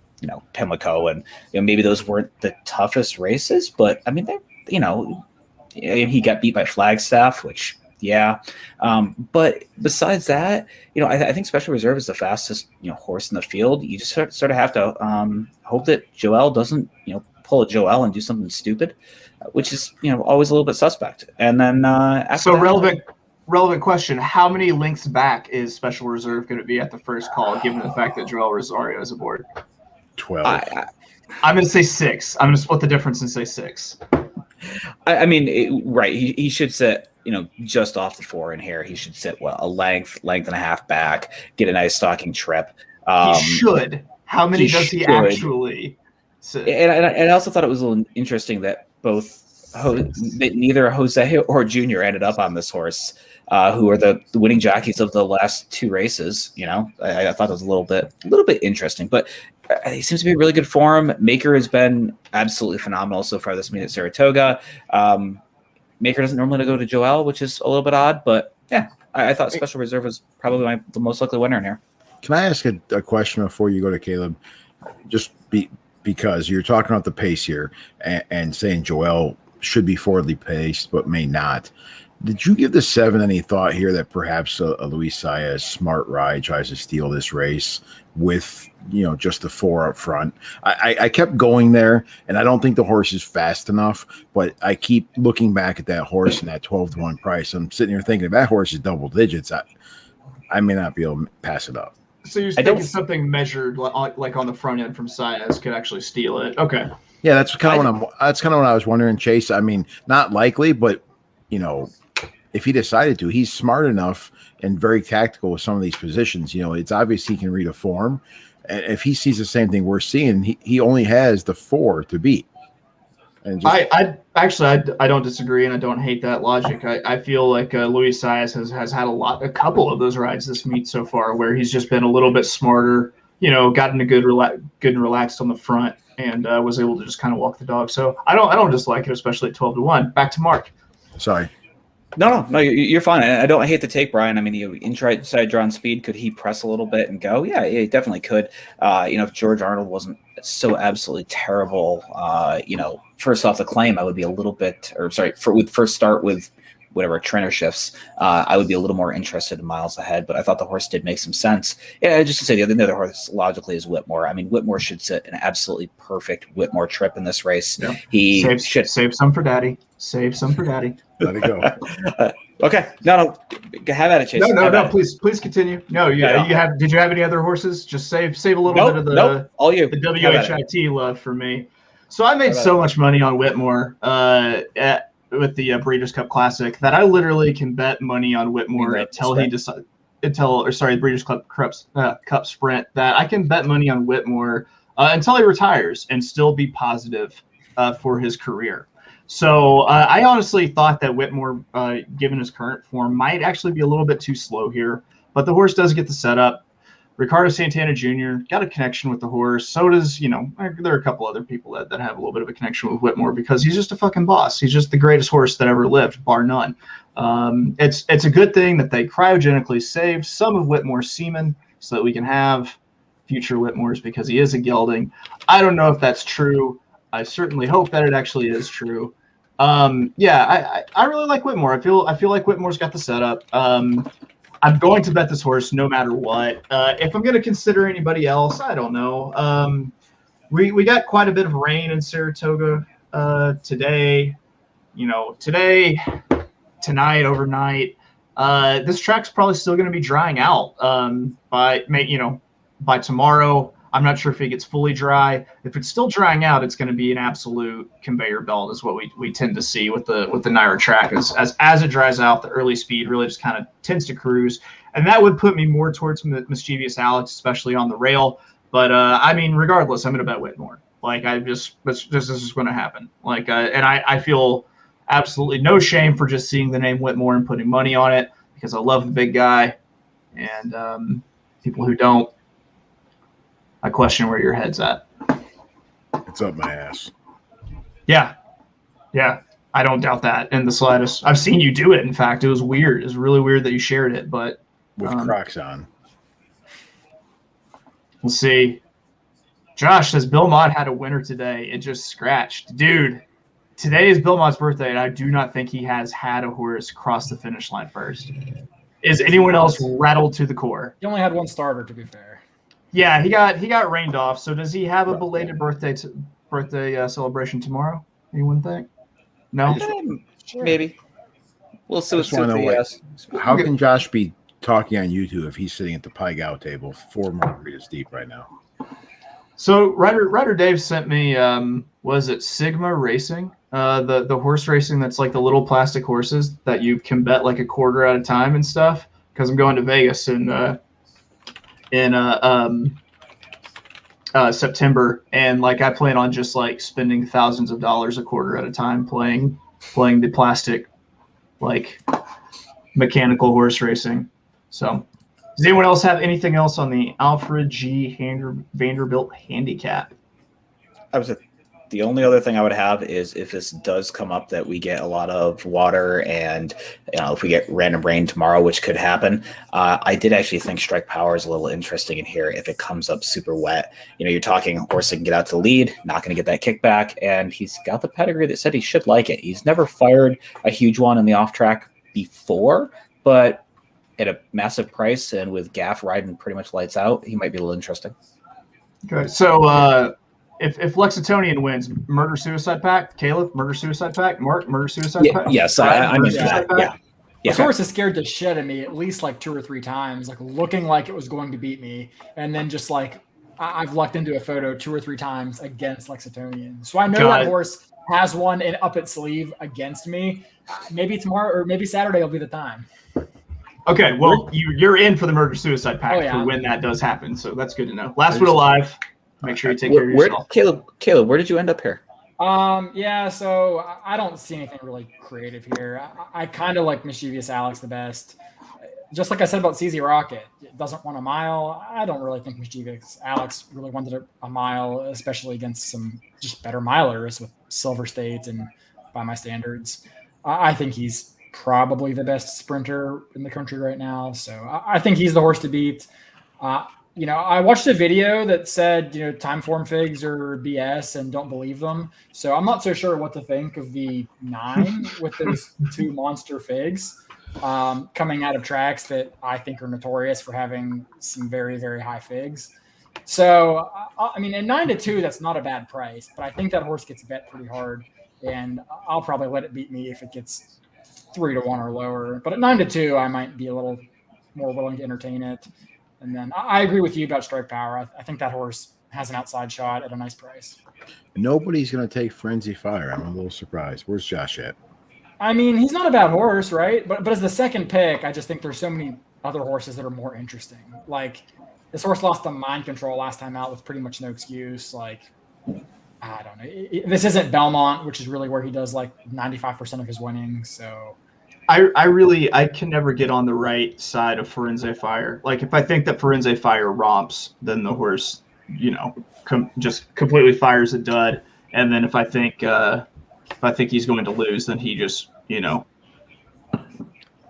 Pimlico, and maybe those weren't the toughest races, but I mean, he got beat by Flagstaff, which but besides that, I think Special Reserve is the fastest horse in the field. You just sort of have to hope that Joel doesn't pull a Joel and do something stupid, which is always a little bit suspect. And then after
relevant question: how many lengths back is Special Reserve going to be at the first call, given the fact that Joel Rosario is aboard?
12.
I'm going to say 6. I'm going to split the difference and say 6.
I mean, right. He should sit, just off the 4 in here. He should sit a length and a half back, get a nice stalking trip.
He should. How many does he actually sit?
And I also thought it was a little interesting that neither Jose or Junior ended up on this horse, who are the winning jockeys of the last 2 races. I thought it was a little bit interesting, but he seems to be in really good form. Maker has been absolutely phenomenal so far this meet at Saratoga. Maker doesn't normally go to Joel, which is a little bit odd, but yeah, I thought Special Reserve was probably the most likely winner in here.
Can I ask a question before you go to Caleb? Just because you're talking about the pace here and saying Joel should be forwardly paced, but may not. Did you give the 7 any thought here that perhaps a Luis Saez smart ride tries to steal this race with, just the 4 up front? I kept going there, and I don't think the horse is fast enough, but I keep looking back at that horse and that 12-1 price. I'm sitting here thinking, if that horse is double digits, I may not be able to pass it up.
So you're thinking something measured like on the front end from Saez could actually steal it? Okay.
Yeah, that's kind of what I was wondering, Chase. I mean, not likely, but if he decided to, he's smart enough and very tactical with some of these positions. It's obvious he can read a form. And if he sees the same thing we're seeing, he only has the 4 to beat. And just,
I don't disagree, and I don't hate that logic. I feel like Luis Saez has had a couple of those rides this meet so far, where he's just been a little bit smarter, gotten a good and relaxed on the front, and was able to just kind of walk the dog. So I don't dislike it, especially at 12-1. Back to Mark.
Sorry.
No, you're fine. I don't hate the take, Brian. I mean, inside drawn speed, could he press a little bit and go? Yeah, he definitely could. If George Arnold wasn't so absolutely terrible, first off the claim, I would be a little bit, with first start with whatever trainer shifts, I would be a little more interested in Miles Ahead, but I thought the horse did make some sense. Yeah, just to say the other horse logically is Whitmore. I mean, Whitmore should sit an absolutely perfect Whitmore trip in this race.
Yeah.
He
should save some for Daddy. Save some for Daddy.
Let it go.
Okay. No. Have at it, Chase.
No. Please continue. No, you have. Did you have any other horses? Just save a little bit of the
all you
the WHIT love for me. So I made so much money on Whitmore with the Breeders' Cup Classic that I literally can bet money on Whitmore until he decides. The Breeders' Cup Sprint, that I can bet money on Whitmore until he retires and still be positive for his career. So I honestly thought that Whitmore, given his current form, might actually be a little bit too slow here. But the horse does get the setup. Ricardo Santana Jr. got a connection with the horse. So does, there are a couple other people that have a little bit of a connection with Whitmore because he's just a fucking boss. He's just the greatest horse that ever lived, bar none. It's a good thing that they cryogenically saved some of Whitmore's semen so that we can have future Whitmores because he is a gelding. I don't know if that's true. I certainly hope that it actually is true. I really like Whitmore. I feel like Whitmore's got the setup. I'm going to bet this horse no matter what. If I'm going to consider anybody else, I don't know. We got quite a bit of rain in Saratoga today. Tonight, overnight. This track's probably still going to be drying out by tomorrow. I'm not sure if it gets fully dry. If it's still drying out, it's going to be an absolute conveyor belt, is what we tend to see with the Naira track. As it dries out, the early speed really just kind of tends to cruise, and that would put me more towards Mischievous Alex, especially on the rail. But regardless, I'm going to bet Whitmore. This is going to happen. I feel absolutely no shame for just seeing the name Whitmore and putting money on it because I love the big guy, and people who don't, I question where your head's at.
It's up my ass.
Yeah. I don't doubt that in the slightest. I've seen you do it. In fact, it was weird. It was really weird that you shared it, but
with Crocs on.
We'll see. Josh says Bill Mott had a winner today. It just scratched. Dude, today is Bill Mott's birthday, and I do not think he has had a horse cross the finish line first. Is anyone else rattled to the core?
He only had one starter, to be fair.
Yeah, he got rained off. So does he have a belated birthday celebration tomorrow? Anyone think? No.
Maybe. We'll see.
How can Josh be talking on YouTube if he's sitting at the Pai Gow table 4 margaritas deep right now?
So Ryder Dave sent me was it Sigma Racing? The horse racing that's like the little plastic horses that you can bet like a quarter at a time and stuff. Because I'm going to Vegas in September, and I plan on just spending thousands of dollars a quarter at a time playing the plastic mechanical horse racing. So does anyone else have anything else on the Alfred G. Vanderbilt handicap?
The only other thing I would have is if this does come up that we get a lot of water and if we get random rain tomorrow, which could happen, I did actually think Strike Power is a little interesting in here if it comes up super wet. You're talking a horse that can get out to the lead, not going to get that kickback, and he's got the pedigree that said he should like it. He's never fired a huge one in the off track before, but at a massive price and with Gaff riding pretty much lights out, he might be a little interesting.
Okay, so if Lexingtonian wins, Murder Suicide Pact, Caleb, Murder Suicide Pact, Mark, Murder Suicide Pact.
Yes, I'm into that. Yeah.
This horse is scared to shit at me at least 2 or 3 times, looking like it was going to beat me, and then just I've lucked into a photo 2 or 3 times against Lexingtonian. So I know that horse has one up its sleeve against me. Maybe tomorrow or maybe Saturday will be the time.
Okay, well, you're in for the murder-suicide pact
yeah.
for when that does happen, so that's good to know. Last one alive. Make sure you take care of yourself.
Caleb, where did you end up here?
Yeah, so I don't see anything really creative here. I kind of like Mischievous Alex the best. Just like I said about CZ Rocket, it doesn't want a mile. I don't really think Mischievous Alex really wanted a mile, especially against some just better milers with Silver State and by my standards. I think he's probably the best sprinter in the country right now. So I think he's the horse to beat. I watched a video that said, time form figs are BS and don't believe them. So I'm not so sure what to think of the 9 with those 2 monster figs coming out of tracks that I think are notorious for having some very, very high figs. So, at 9-2, that's not a bad price, but I think that horse gets bet pretty hard, and I'll probably let it beat me if it gets 3-1 or lower. But at 9-2, I might be a little more willing to entertain it. And then I agree with you about Strike Power. I think that horse has an outside shot at a nice price.
Nobody's going to take Frenzy Fire. I'm a little surprised. Where's Josh at?
He's not a bad horse, right? But as the second pick, I just think there's so many other horses that are more interesting. Like, this horse lost to Mind Control last time out with pretty much no excuse. Like, I don't know. This isn't Belmont, which is really where he does like 95% of his winning. So
I can never get on the right side of Forense Fire. Like, if I think that Forense Fire romps, then the horse, just completely fires a dud. And then if I think he's going to lose, then he just,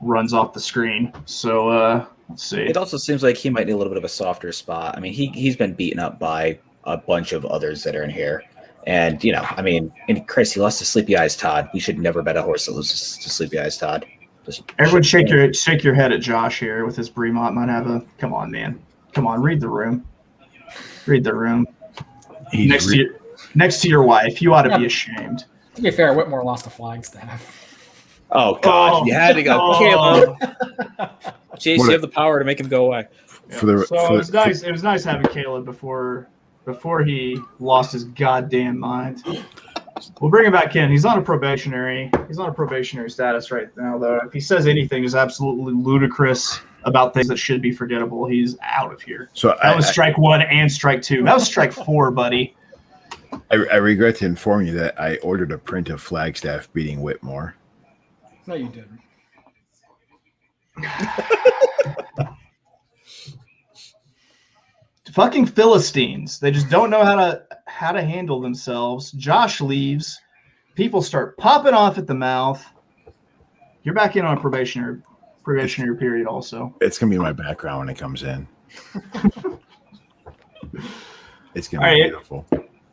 runs off the screen. So let's see.
It also seems like he might need a little bit of a softer spot. I mean, he's been beaten up by a bunch of others that are in here. And, and Chris, he lost to Sleepy Eyes Todd. We should never bet a horse that loses to Sleepy Eyes Todd.
Everyone shake your head at Josh here with his Bremont might have a – come on, man. Come on, read the room. Read the room. Next to your wife. You ought to be ashamed.
To be fair, Whitmore lost to Flagstaff.
Oh, God. You had to go. Caleb. Chase, you have the power to make him go away.
Yeah. It was nice. It was nice having Caleb before he lost his goddamn mind. We'll bring him back in. He's on a probationary status right now, though. If he says anything is absolutely ludicrous about things that should be forgettable, he's out of here. So that was strike 1 and strike 2. That was strike 4, buddy.
I regret to inform you that I ordered a print of Flagstaff beating Whitmore.
No, you didn't.
Fucking Philistines. They just don't know how to handle themselves. Josh leaves. People start popping off at the mouth. You're back in on a probationary period also.
It's going to be my background when it comes in. It's going to be beautiful.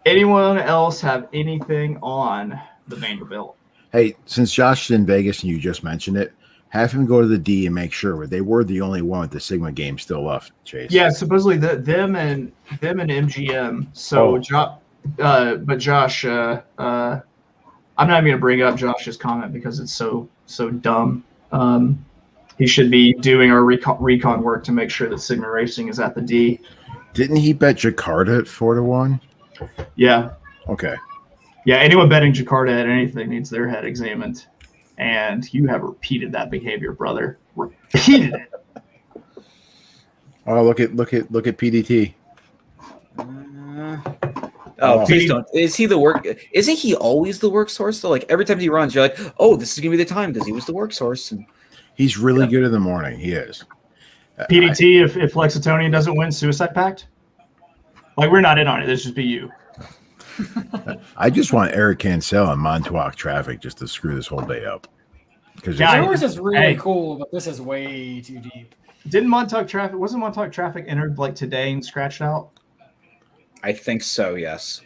Anyone else have anything on the Vanderbilt?
Hey, since Josh is in Vegas and you just mentioned it, have him go to the D and make sure. They were the only one with the Sigma game still left, Chase.
Yeah, supposedly them and MGM. So, but Josh, I'm not even going to bring up Josh's comment because it's so dumb. He should be doing our recon work to make sure that Sigma Racing is at the D.
Didn't he bet Jakarta at 4-1?
Yeah.
Okay.
Yeah, anyone betting Jakarta at anything needs their head examined. And you have repeated that behavior, brother. Repeated it.
Oh, look at PDT.
Please don't. Is he the work? Isn't he always the work source? So, like, every time he runs, you're like, oh, this is gonna be the time because he was the work source. And
he's really good in the morning. He is.
PDT, if Lexitonian doesn't win Suicide Pact, like, we're not in on it. This just be you.
I just want Eric Cancel and Montauk Traffic just to screw this whole day up.
Because yours is really cool, but this is way too deep.
Wasn't Montauk Traffic entered like today and scratched out?
I think so, yes.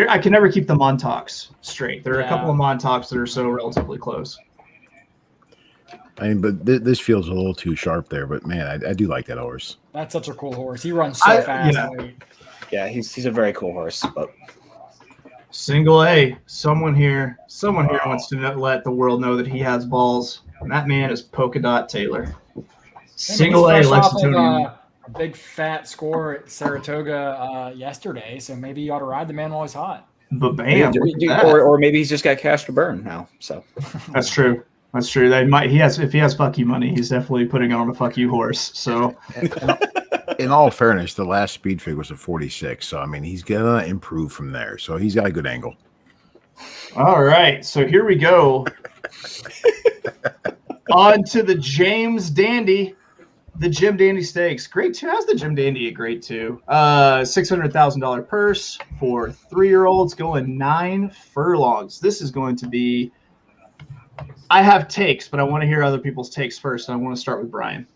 I can never keep the Montauks straight. There are a couple of Montauks that are so relatively close.
I mean, but this feels a little too sharp there. But man, I do like that horse.
That's such a cool horse. He runs so fast.
Yeah, he's a very cool horse. But
Single A. Someone here wants to let the world know that he has balls. And that man is Polka Dot Taylor. Single A, Lexington.
A big fat score at Saratoga yesterday, so maybe you ought to ride the man while he's hot.
But bam.
Or maybe he's just got cash to burn now. So
That's true. That's true. They might. If he has fuck you money, he's definitely putting on a fuck you horse. So,
in all fairness, the last speed fig was a 46. So I mean, he's gonna improve from there. So he's got a good angle.
all right. So here we go. On to the James Dandy, the Jim Dandy Stakes. Grade 2. How's the Jim Dandy at grade 2? $600,000 purse for 3-year-olds going 9 furlongs. This is going to be. I have takes, but I want to hear other people's takes first. And I want to start with Brian.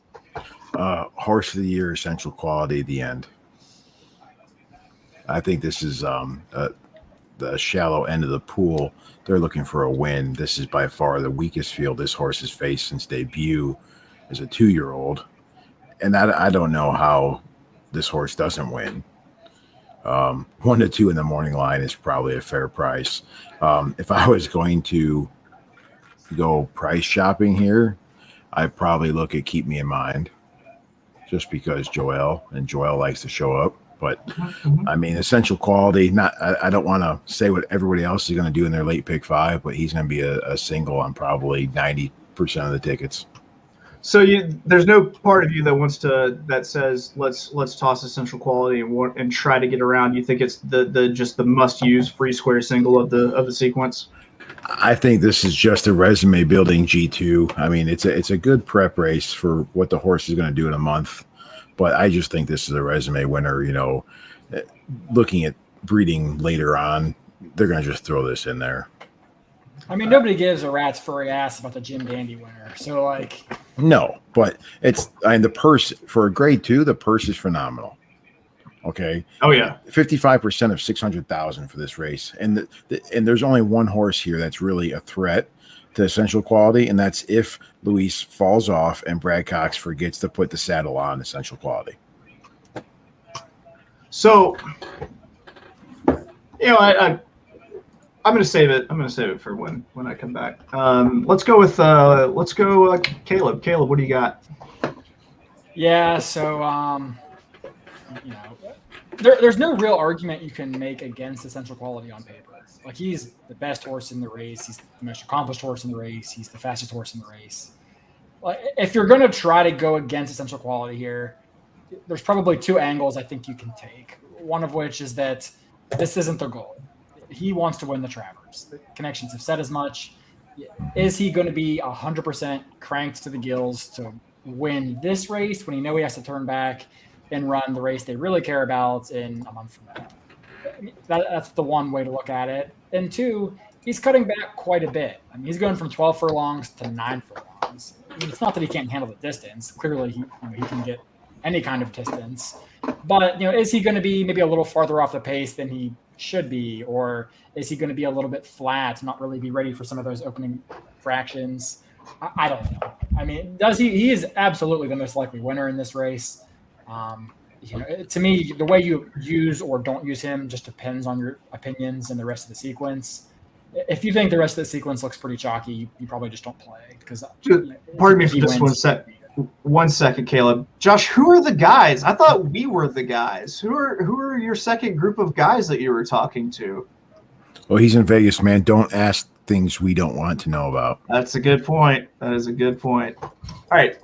Horse of the year, essential quality at the end. I think this is the shallow end of the pool. They're looking for a win. This is by far the weakest field this horse has faced since debut as a 2-year-old. And I don't know how this horse doesn't win. 1 to 2 in the morning line is probably a fair price. If I was going to go price shopping here, I'd probably look at Keep Me in Mind, just because Joel likes to show up. But I mean, essential quality. I don't want to say what everybody else is going to do in their late pick 5, but he's going to be a single on probably 90% of the tickets.
So there's no part of you that says let's toss essential quality and try to get around. You think it's the must use free square single of the sequence?
I think this is just a resume building G2. I mean, it's a good prep race for what the horse is going to do in a month, but I just think this is a resume winner. You know, looking at breeding later on, they're going to just throw this in there.
I mean, nobody gives a rat's furry ass about the Jim Dandy winner. So, like,
no, but the purse for a grade 2, the purse is phenomenal. Okay.
Oh yeah.
55% of 600,000 for this race, and there's only one horse here that's really a threat to essential quality, and that's if Luis falls off and Brad Cox forgets to put the saddle on essential quality.
So, you know, I'm going to save it. I'm going to save it for when I come back. Let's go with Caleb. Caleb, what do you got?
Yeah. So, you know, there's no real argument you can make against essential quality on paper. Like, he's the best horse in the race. He's the most accomplished horse in the race. He's the fastest horse in the race. Like, if you're going to try to go against essential quality here, there's probably 2 angles I think you can take. One of which is that this isn't the goal. He wants to win the Travers. The connections have said as much. Is he going to be 100% cranked to the gills to win this race when he knows he has to turn back and run the race they really care about in a month from now? That's the one way to look at it. And 2, he's cutting back quite a bit. I mean, he's going from 12 furlongs to 9 furlongs. I mean, it's not that he can't handle the distance. Clearly, he can get any kind of distance. But, is he going to be maybe a little farther off the pace than he should be? Or is he going to be a little bit flat, not really be ready for some of those opening fractions? I don't know. I mean, he is absolutely the most likely winner in this race. To me, the way you use or don't use him just depends on your opinions and the rest of the sequence. If you think the rest of the sequence looks pretty chalky, you probably just don't play. Because
pardon me for just 1 second, Caleb. Josh, who are the guys? I thought we were the guys. Who are your second group of guys that you were talking to?
Well, he's in Vegas, man. Don't ask things we don't want to know about.
That's a good point. That is a good point. All right.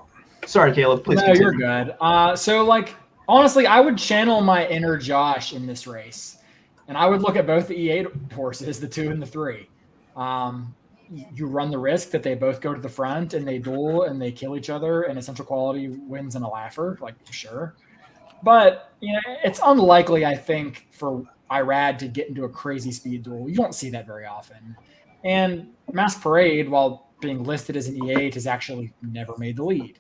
Sorry, Caleb. Please continue.
You're good. So, like, honestly, I would channel my inner Josh in this race, and I would look at both the E8 horses, the 2 and the 3. You run the risk that they both go to the front and they duel and they kill each other, and essential quality wins in a laugher, like, sure. But, it's unlikely, I think, for Irad to get into a crazy speed duel. You don't see that very often. And Mask Parade, while being listed as an E8, has actually never made the lead.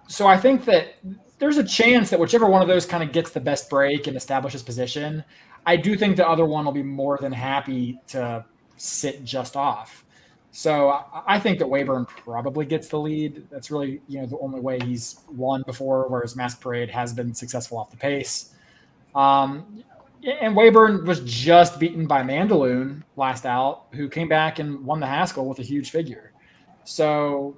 So I think that there's a chance that whichever one of those kind of gets the best break and establishes position, I do think the other one will be more than happy to sit just off. So I think that Wayburn probably gets the lead. That's really, the only way he's won before, whereas Mask Parade has been successful off the pace. And Wayburn was just beaten by Mandaloon last out, who came back and won the Haskell with a huge figure. So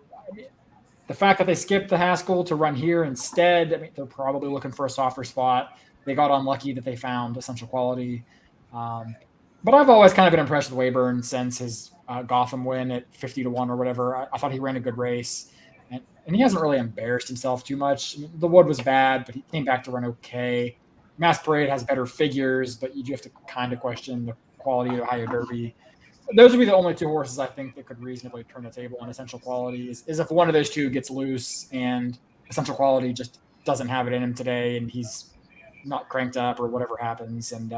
the fact that they skipped the Haskell to run here instead, I mean, they're probably looking for a softer spot. They got unlucky that they found essential quality. But I've always kind of been impressed with Wayburn since his Gotham win at 50-1 or whatever. I thought he ran a good race, and he hasn't really embarrassed himself too much. I mean, the Wood was bad, but he came back to run okay. Mass Parade has better figures, but you do have to kind of question the quality of Ohio Derby. Those would be the only two horses I think that could reasonably turn the table on Essential Quality. Is if one of those two gets loose and Essential Quality just doesn't have it in him today, and he's not cranked up or whatever happens, and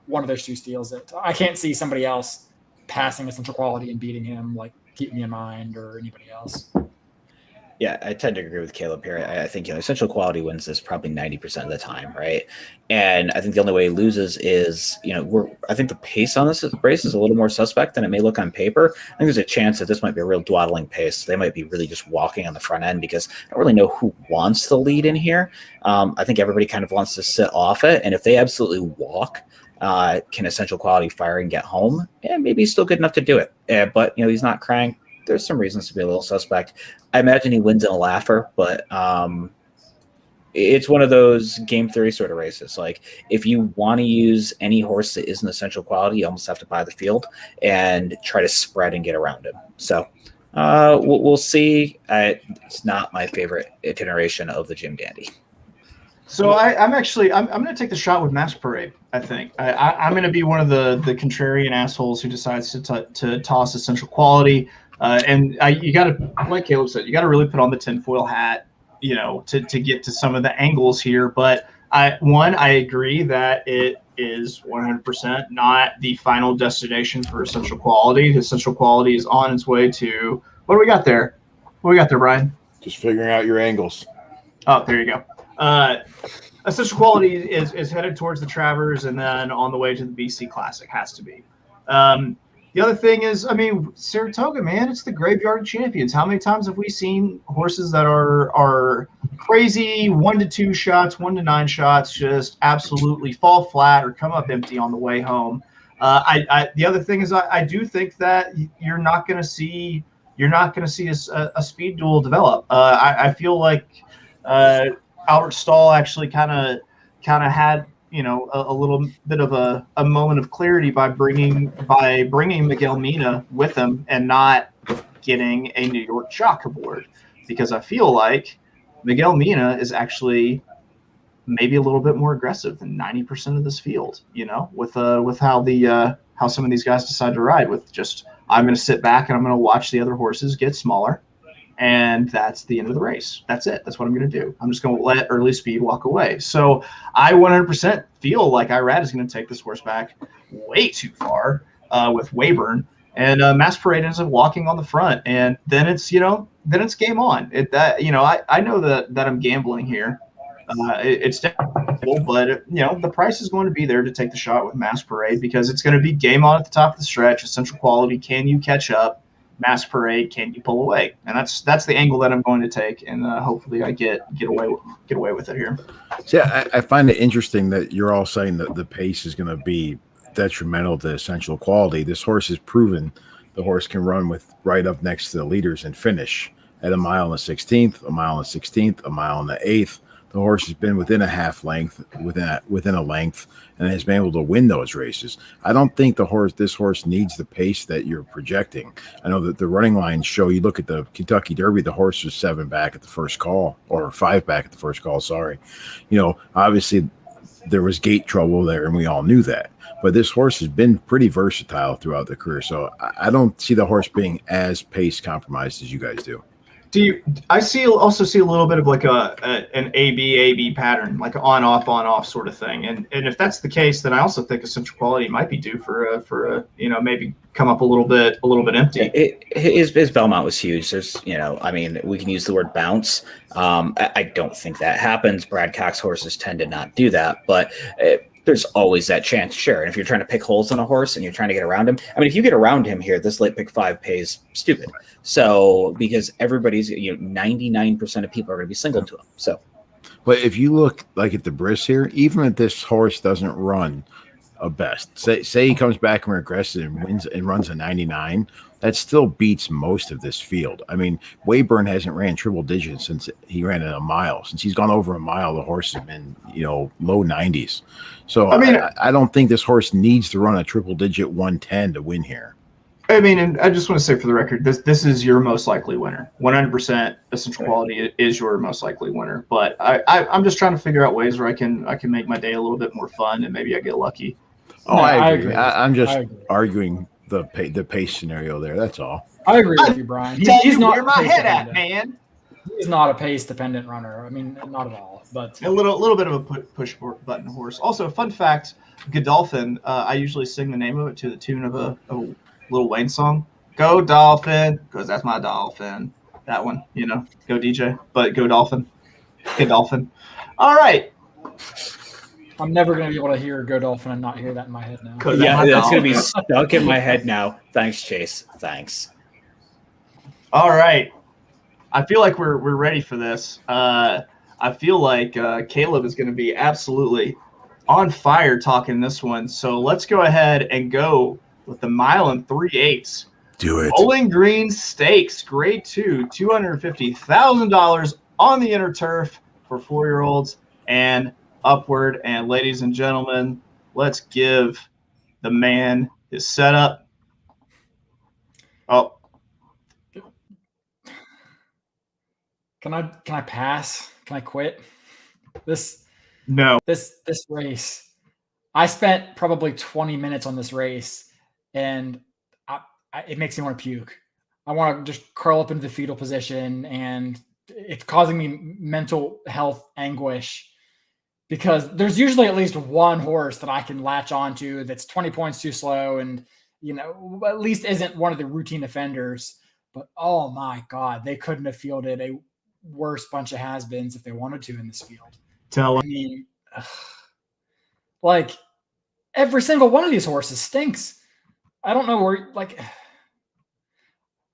one of those two steals it. I can't see somebody else passing Essential Quality and beating him, like Keep Me in Mind or anybody else.
Yeah, I tend to agree with Caleb here. I think Essential Quality wins this probably 90% of the time, right? And I think the only way he loses is I think the pace on this race is a little more suspect than it may look on paper. I think there's a chance that this might be a real dawdling pace. They might be really just walking on the front end because I don't really know who wants the lead in here. I think everybody kind of wants to sit off it, and if they absolutely walk, can Essential Quality fire and get home? Yeah, maybe he's still good enough to do it. But he's not cranked. There's some reasons to be a little suspect. I imagine he wins in a laugher, but it's one of those game theory sort of races. Like, if you want to use any horse that isn't Essential Quality, you almost have to buy the field and try to spread and get around him. So we'll see. It's not my favorite iteration of the Jim Dandy.
So I'm going to take the shot with Mass Parade. I think I'm going to be one of the contrarian assholes who decides to toss Essential Quality. And you got to, like Caleb said, you got to really put on the tinfoil hat, to get to some of the angles here. But I agree that it is 100% not the final destination for Essential Quality. The Essential Quality is on its way to, what do we got there? What do we got there, Brian?
Just figuring out your angles.
Oh, there you go. Essential Quality is headed towards the Travers and then on the way to the BC Classic, has to be. The other thing is, Saratoga, man, it's the graveyard of champions. How many times have we seen horses that are crazy 1 to 2 shots, 1 to 9 shots, just absolutely fall flat or come up empty on the way home? The other thing is, I do think that you're not going to see a speed duel develop. I feel like Albert Stahl actually kind of had a little bit of a moment of clarity by bringing Miguel Mina with him and not getting a New York Jock aboard, because I feel like Miguel Mina is actually maybe a little bit more aggressive than 90% of this field, with how some of these guys decide to ride with just, I'm going to sit back and I'm going to watch the other horses get smaller. And that's the end of the race. That's it. That's what I'm going to do. I'm just going to let early speed walk away. So I 100% feel like Irad is going to take this horse back way too far with Weyburn, and Mass Parade ends up walking on the front, and then it's game on. I know that I'm gambling here. It's definitely, but the price is going to be there to take the shot with Mass Parade because it's going to be game on at the top of the stretch. Essential Quality, can you catch up? Mass Parade, can you pull away? And that's the angle that I'm going to take, and hopefully I get away with it here.
So yeah, I find it interesting that you're all saying that the pace is going to be detrimental to Essential Quality. This horse has proven the horse can run with right up next to the leaders and finish at a mile and a 16th, a mile and a 16th, a mile and an 8th. The horse has been within a half length, within a length, and has been able to win those races. I don't think this horse needs the pace that you're projecting. I know that the running lines show, you look at the Kentucky Derby, the horse was 7 back at the first call, or 5 back at the first call, sorry. Obviously there was gate trouble there, and we all knew that. But this horse has been pretty versatile throughout the career, so I don't see the horse being as pace compromised as you guys do.
I also see a little bit of like an AB pattern, like an on off sort of thing, and if that's the case, then I also think Essential Quality might be due for a maybe come up a little bit empty.
His Belmont was huge. There's we can use the word bounce. I don't think that happens. Brad Cox horses tend to not do that, but there's always that chance, sure. And if you're trying to pick holes on a horse and you're trying to get around him, if you get around him here, this late pick 5 pays stupid. So because everybody's 99% of people are going to be single to him. So,
but if you look like at the Briss here, even if this horse doesn't run a best, say he comes back and regresses and wins and runs a 99, that still beats most of this field. Weyburn hasn't ran triple digits since he ran at a mile. Since he's gone over a mile, the horse has been, low 90s. So I don't think this horse needs to run a triple digit 110 to win here.
I mean, and I just want to say for the record, this is your most likely winner. 100% essential quality is your most likely winner. But I'm just trying to figure out ways where I can make my day a little bit more fun, and maybe I get lucky.
Oh,
No,
I agree.
agree.
I'm just
I agree.
arguing the pace scenario there. That's all.
I agree with you, Brian.
He's not where my head at, man.
He's not a pace-dependent runner. I mean, not at all. But
a little bit of a push button horse. Also, fun fact: Godolphin. I usually sing the name of it to the tune of a Lil Wayne song. Go Dolphin, because that's my dolphin. That one, go DJ, but go Dolphin. Godolphin. All right.
I'm never going to be able to hear Go Dolphin and not hear that in my head now.
Yeah, that's going to be stuck in my head now. Thanks, Chase. Thanks.
All right. I feel like we're ready for this. I feel like Caleb is going to be absolutely on fire talking this one. So let's go ahead and go with the 1 3/8.
Do it.
Bowling Green Stakes, Grade 2, $250,000 on the inner turf for 4-year-olds and upward. And ladies and gentlemen, let's give the man his setup. Oh.
Can I pass? Can I quit? This race. I spent probably 20 minutes on this race, and it makes me want to puke. I want to just curl up into the fetal position, and it's causing me mental health anguish because there's usually at least one horse that I can latch onto that's 20 points too slow and, at least isn't one of the routine offenders. But, oh, my God, they couldn't have fielded a worse bunch of has-beens if they wanted to in this field.
Tell
I mean, like, every single one of these horses stinks. I don't know where,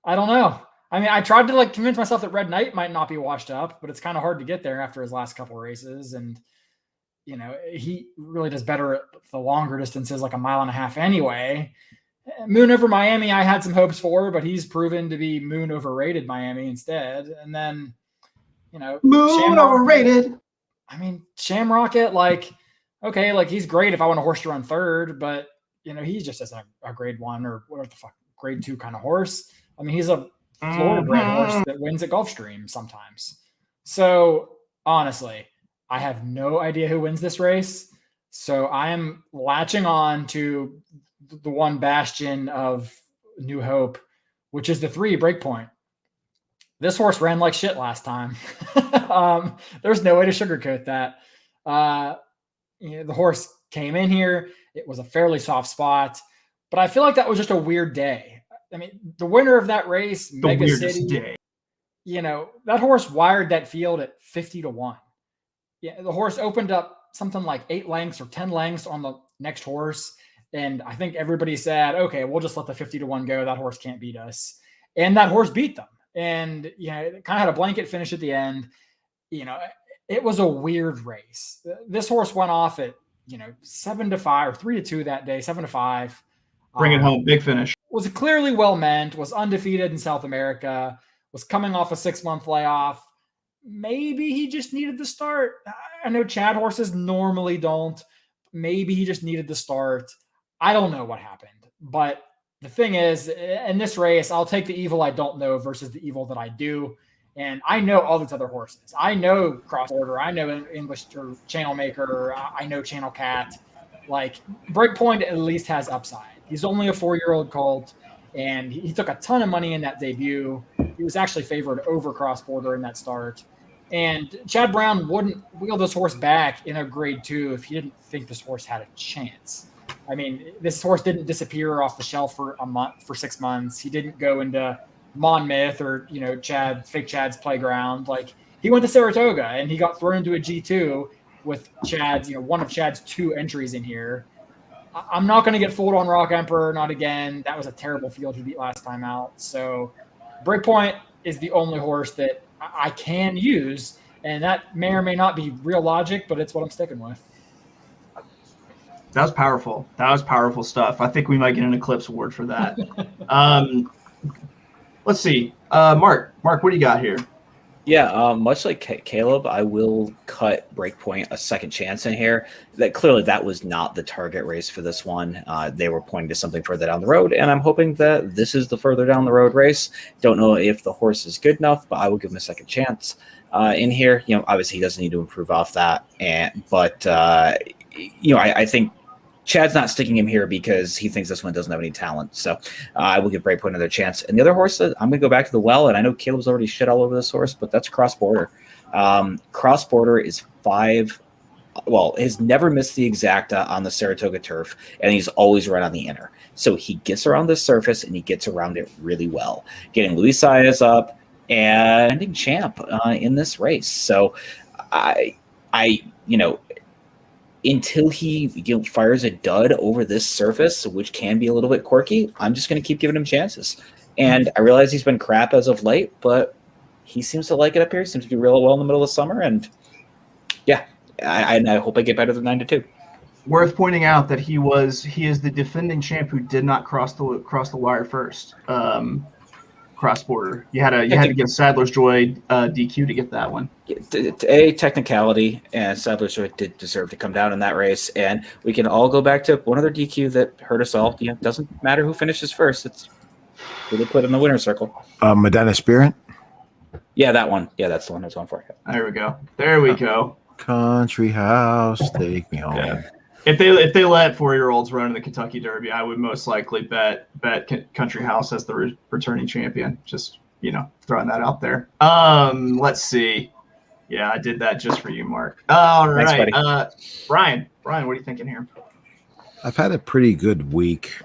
I don't know. I mean, I tried to convince myself that Red Knight might not be washed up, but it's kind of hard to get there after his last couple of races. And, he really does better at the longer distances, like 1.5 miles anyway. Moon over Miami, I had some hopes for, but he's proven to be Moon overrated Miami instead. And then,
Moon
Shamrock,
overrated.
I mean, Shamrocket, okay, he's great if I want a horse to run third, but he just isn't a grade 1 or whatever the fuck, grade 2 kind of horse. I mean, he's a Florida bred horse that wins at Gulfstream sometimes. So honestly, I have no idea who wins this race. So I am latching on to the one bastion of New Hope, which is the 3 Breakpoint. This horse ran like shit last time. There's no way to sugarcoat that. The horse came in here. It was a fairly soft spot, but I feel like that was just a weird day. I mean, the winner of that race, Mega City,
day.
That horse wired that field at 50-1. Yeah, the horse opened up something like 8 lengths or 10 lengths on the next horse. And I think everybody said, okay, we'll just let the 50-1 go. That horse can't beat us. And that horse beat them. And, it kind of had a blanket finish at the end. It was a weird race. This horse went off at, 7-5 or 3-2 that day, 7-5.
Bring it home. Big finish.
Was clearly well meant, was undefeated in South America, was coming off a 6-month layoff. Maybe he just needed the start. I know Chad horses normally don't. Maybe he just needed the start. I don't know what happened. But the thing is, in this race, I'll take the evil I don't know versus the evil that I do. And I know all these other horses. I know Cross Border. I know English or Channel Maker. I know Channel Cat. Breakpoint at least has upside. He's only a 4-year-old colt, and he took a ton of money in that debut. He was actually favored over Cross Border in that start. And Chad Brown wouldn't wheel this horse back in a grade 2 if he didn't think this horse had a chance. I mean, this horse didn't disappear off the shelf for 6 months. He didn't go into Monmouth or, fake Chad's playground. He went to Saratoga and he got thrown into a G2 with Chad's, one of Chad's 2 entries in here. I'm not going to get fooled on Rock Emperor, not again. That was a terrible field he beat last time out. So Breakpoint is the only horse that I can use, and that may or may not be real logic, but it's what I'm sticking with.
That was powerful. That was powerful stuff. I think we might get an Eclipse Award for that. Let's see. Mark, what do you got here?
Yeah, much like Caleb, I will cut Breakpoint a second chance in here. That clearly that was not the target race for this one. They were pointing to something further down the road, and I'm hoping that this is the further down the road race. Don't know if the horse is good enough, but I will give him a second chance in here. Obviously he doesn't need to improve off that, but I think Chad's not sticking him here because he thinks this one doesn't have any talent. So I will give Breakpoint another chance. And the other horse, I'm going to go back to the well. And I know Caleb's already shit all over this horse, but that's Cross Border. Cross Border is 5. Well, has never missed the exacta on the Saratoga turf, and he's always right on the inner. So he gets around the surface, and he gets around it really well, getting Luis Saez up and ending champ in this race. So until he fires a dud over this surface, which can be a little bit quirky, I'm just going to keep giving him chances. And I realize he's been crap as of late, but he seems to like it up here. He seems to do real well in the middle of summer. And yeah, I hope I get better than 9-2.
Worth pointing out that he is the defending champ who did not cross the wire first. Cross Border. You had to give Sadler's Joy DQ to get that one.
A technicality, and Sadler's Joy did deserve to come down in that race. And we can all go back to one other DQ that hurt us all. It doesn't matter who finishes first. It's who they put in the winner's circle.
Medina Spirit?
Yeah, that one. Yeah, that's the one I was going for.
There we go.
Country House, take me home.
Yeah. If they let 4-year-olds run in the Kentucky Derby, I would most likely bet Country House as the returning champion. Just throwing that out there. Let's see. Yeah, I did that just for you, Mark. All right.
Thanks,
Brian, what are you thinking here?
I've had a pretty good week.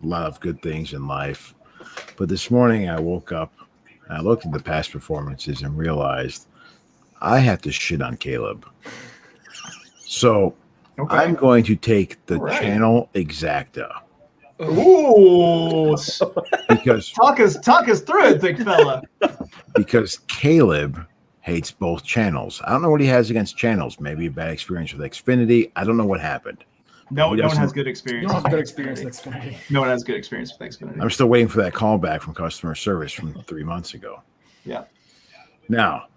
A lot of good things in life. But this morning I woke up and I looked at the past performances and realized I have to shit on Caleb. So okay. I'm going to take the channel exacta.
Ooh,
because
talk us through it, big fella.
Because Caleb hates both channels. I don't know what he has against channels. Maybe a bad experience with Xfinity. I don't know what happened.
No one has good experience.
You don't have good experience with Xfinity.
No one has good experience with Xfinity.
I'm still waiting for that call back from customer service from 3 months ago.
Yeah.
Now,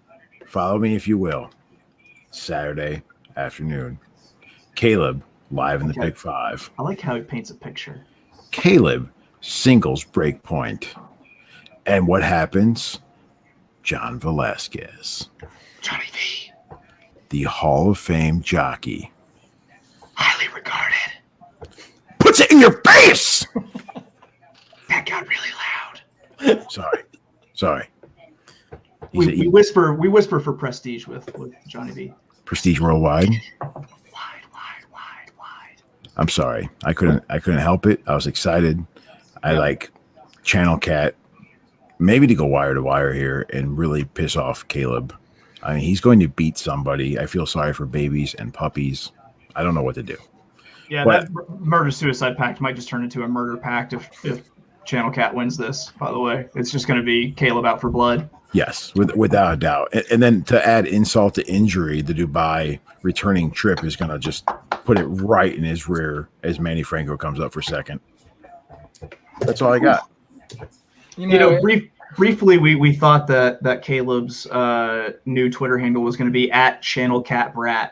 follow me if you will. Saturday afternoon. Caleb live in the Pick 5.
I like how he paints a picture.
Caleb singles Breakpoint. And what happens? John Velasquez.
Johnny V.
The Hall of Fame jockey.
Highly regarded.
Puts it in your face!
That got really loud.
Sorry.
We whisper for prestige with Johnny V.
Prestige worldwide.
Wide.
I'm sorry. I couldn't help it. I was excited. I like Channel Cat maybe to go wire to wire here and really piss off Caleb. I mean, he's going to beat somebody. I feel sorry for babies and puppies. I don't know what to do.
Yeah, that murder-suicide pact might just turn into a murder pact if Channel Cat wins this, by the way. It's just going to be Caleb out for blood.
Yes, without a doubt. And then to add insult to injury, the Dubai returning trip is going to just put it right in his rear as Manny Franco comes up for second. That's all I got.
Briefly, we thought that Caleb's new Twitter handle was going to be @ChannelCatBrat.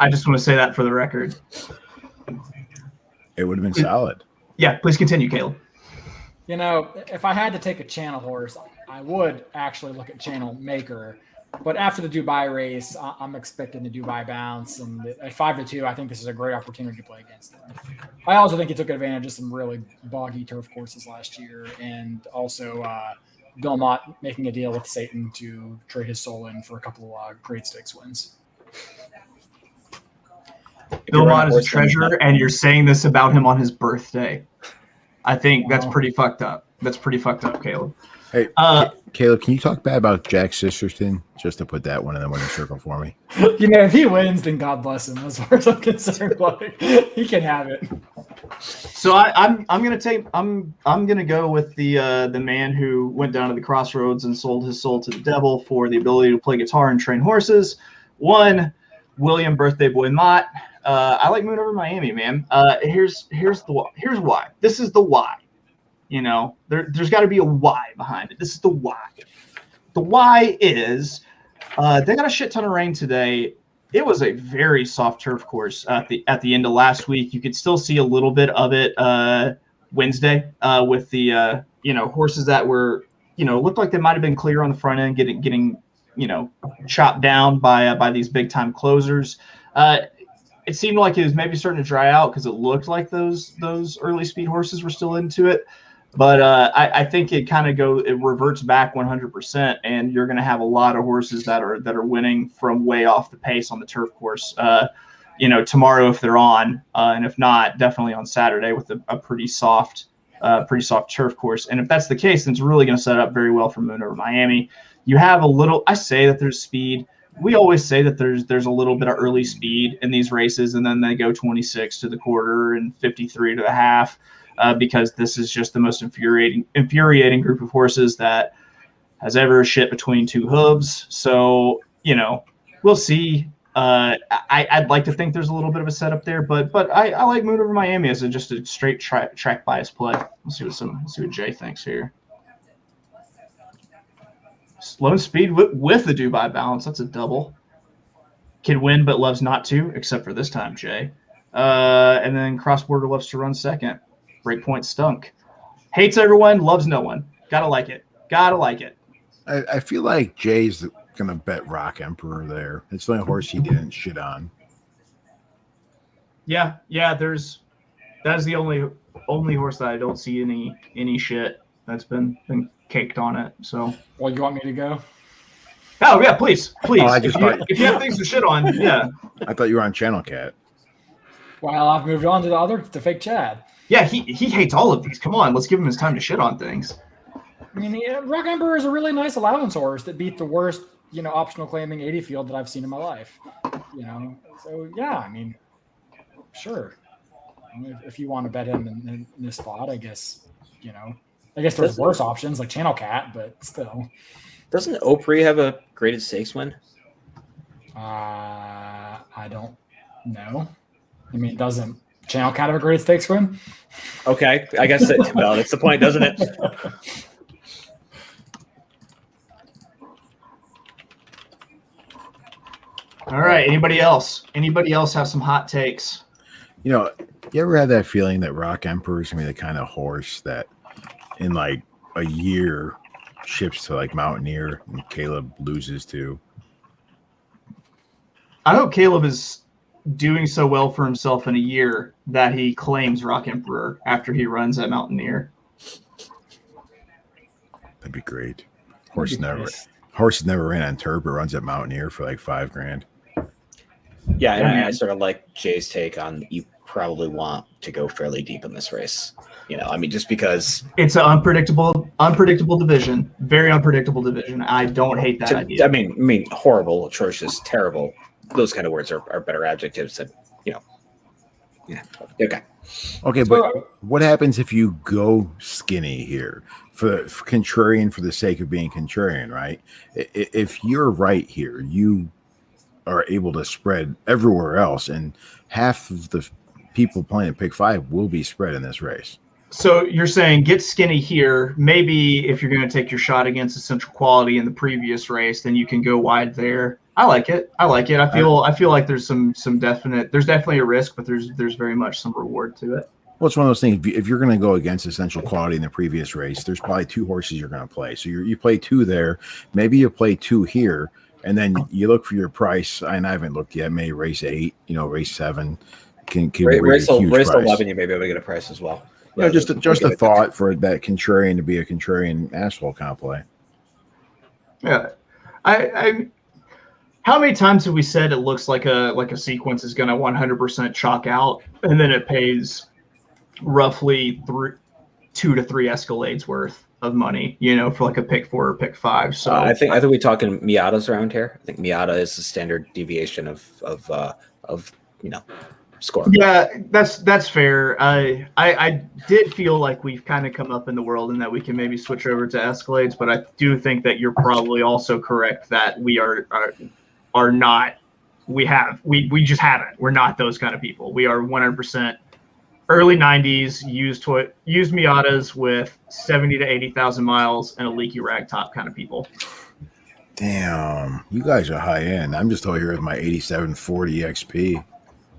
I just want to say that for the record.
It would have been solid.
Yeah, please continue, Caleb.
If I had to take a channel horse, I would actually look at Channel Maker. But after the Dubai race, I'm expecting the Dubai bounce. And at 5-2, I think this is a great opportunity to play against them. I also think he took advantage of some really boggy turf courses last year. And also Bill Mott making a deal with Satan to trade his soul in for a couple of Great Stakes wins.
Bill Mott is a treasure, and you're saying this about him on his birthday. I think that's pretty fucked up. Caleb.
Hey, Caleb, can you talk bad about Jack Sisterton just to put that one in the winning circle for me?
If he wins, then God bless him. As far as I'm concerned, he can have it.
So I'm gonna go with the man who went down to the crossroads and sold his soul to the devil for the ability to play guitar and train horses. One, William Birthday Boy Mott. I like Moon Over Miami, man. Here's why. This is the why. There's got to be a why behind it. This is the why. The why is they got a shit ton of rain today. It was a very soft turf course at the end of last week. You could still see a little bit of it Wednesday with the horses that were looked like they might have been clear on the front end, getting chopped down by these big time closers. It seemed like it was maybe starting to dry out because it looked like those early speed horses were still into it. But I think it reverts back 100%, and you're going to have a lot of horses that are winning from way off the pace on the turf course. Tomorrow if they're on, and if not, definitely on Saturday with a pretty soft turf course. And if that's the case, then it's really going to set up very well for Moon over Miami. You have a little. I say that there's speed. We always say that there's a little bit of early speed in these races, and then they go 26 to the quarter and 53 to the half. Because this is just the most infuriating group of horses that has ever shit between two hooves. So, we'll see. I'd like to think there's a little bit of a setup there, but I like Moon over Miami as just a straight track bias play. Let's see what Jay thinks here. Slow speed with the Dubai balance. That's a double. Can win, but loves not to, except for this time, Jay. And then Cross Border loves to run second. Breakpoint stunk. Hates everyone, loves no one. Gotta like it.
I feel like Jay's gonna bet Rock Emperor there. It's the only horse he didn't shit on.
Yeah. That's the only horse that I don't see any shit that's been caked on it. So.
Well, you want me to go?
Oh yeah, please.
Oh,
if you have things to shit on, yeah.
I thought you were on Channel Cat.
Well, I've moved on to fake Chad.
Yeah, he hates all of these. Come on, let's give him his time to shit on things.
I mean, Rock Emperor is a really nice allowance horse that beat the worst, optional claiming 80 field that I've seen in my life. So yeah, I mean, sure. If you want to bet him in this spot, I guess there's worse options like Channel Cat, but still.
Doesn't Opry have a graded stakes win?
I don't know. I mean, doesn't Channel Cat have a graded stakes win?
Okay, I guess that's the point, doesn't it?
All right. Anybody else? Anybody else have some hot takes?
You ever had that feeling that Rock Emperor is gonna be the kind of horse that in like a year ships to like Mountaineer and Caleb loses to?
I hope Caleb is doing so well for himself in a year that he claims Rock Emperor after he runs at Mountaineer.
That'd be great. Horse never ran on turf, but runs at Mountaineer for like $5,000.
Yeah, and I sort of like Jay's take on you probably want to go fairly deep in this race. Just because
it's an unpredictable division, very unpredictable division. I don't hate that idea.
I mean, horrible, atrocious, terrible. Those kind of words are better adjectives than, Yeah. Okay.
Okay, but what happens if you go skinny here for contrarian for the sake of being contrarian, right? If you're right here, you are able to spread everywhere else, and half of the people playing pick 5 will be spread in this race.
So you're saying get skinny here. Maybe if you're going to take your shot against Essential Quality in the previous race, then you can go wide there. I like it. I feel like there's there's definitely a risk, but there's very much some reward to it.
Well, it's one of those things. If you're going to go against Essential Quality in the previous race, there's probably 2 horses you're going to play. So you play 2 there. Maybe you play 2 here, and then you look for your price. And I haven't looked yet. Maybe race 8, race 7 can
race 11.
Price.
You may be able to get a price as well.
Just a thought for that contrarian to be a contrarian asshole kind of play.
Yeah, I how many times have we said it looks like a sequence is going to 100% chalk out, and then it pays roughly 2 to 3 Escalades worth of money, for like a pick 4 or pick 5. So
I think we're talking Miatas around here. I think Miata is the standard deviation of score.
Yeah, that's fair. I did feel like we've kind of come up in the world and that we can maybe switch over to Escalades, but I do think that you're probably also correct that we are not. We just haven't. We're not those kind of people. We are 100% early 90s used Miatas with 70 to 80,000 miles and a leaky rag top kind of people.
Damn, you guys are high end. I'm just over here with my 8740 XP.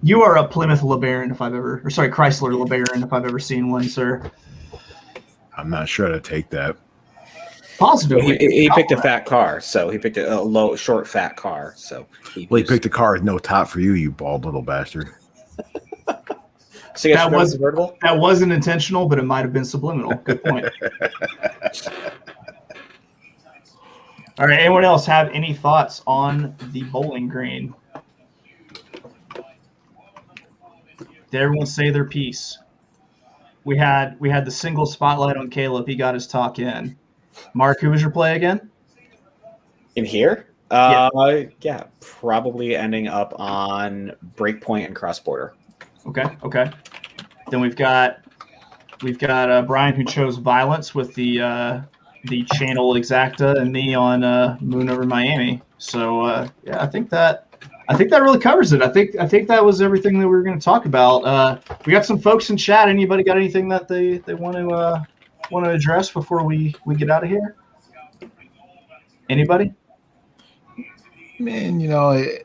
You are a Plymouth LeBaron Chrysler LeBaron if I've ever seen one, sir.
I'm not sure how to take that.
Possibly.
He picked a fat car, so he picked a low, short, fat car. So
he picked a car with no top for you, you bald little bastard.
So
that wasn't intentional, but it might have been subliminal. Good point. All right. Anyone else have any thoughts on the Bowling Green? Did everyone say their piece? We had the single spotlight on Caleb. He got his talk in. Mark, who was your play again?
In here? Yeah, probably ending up on Breakpoint and Cross Border.
Okay. Then we've got Brian, who chose Violence with the channel Exacta, and me on Moon over Miami. So yeah, I think that really covers it. I think that was everything that we were going to talk about. We got some folks in chat. Anybody got anything that they want to address before we get out of here? Anybody?
Man,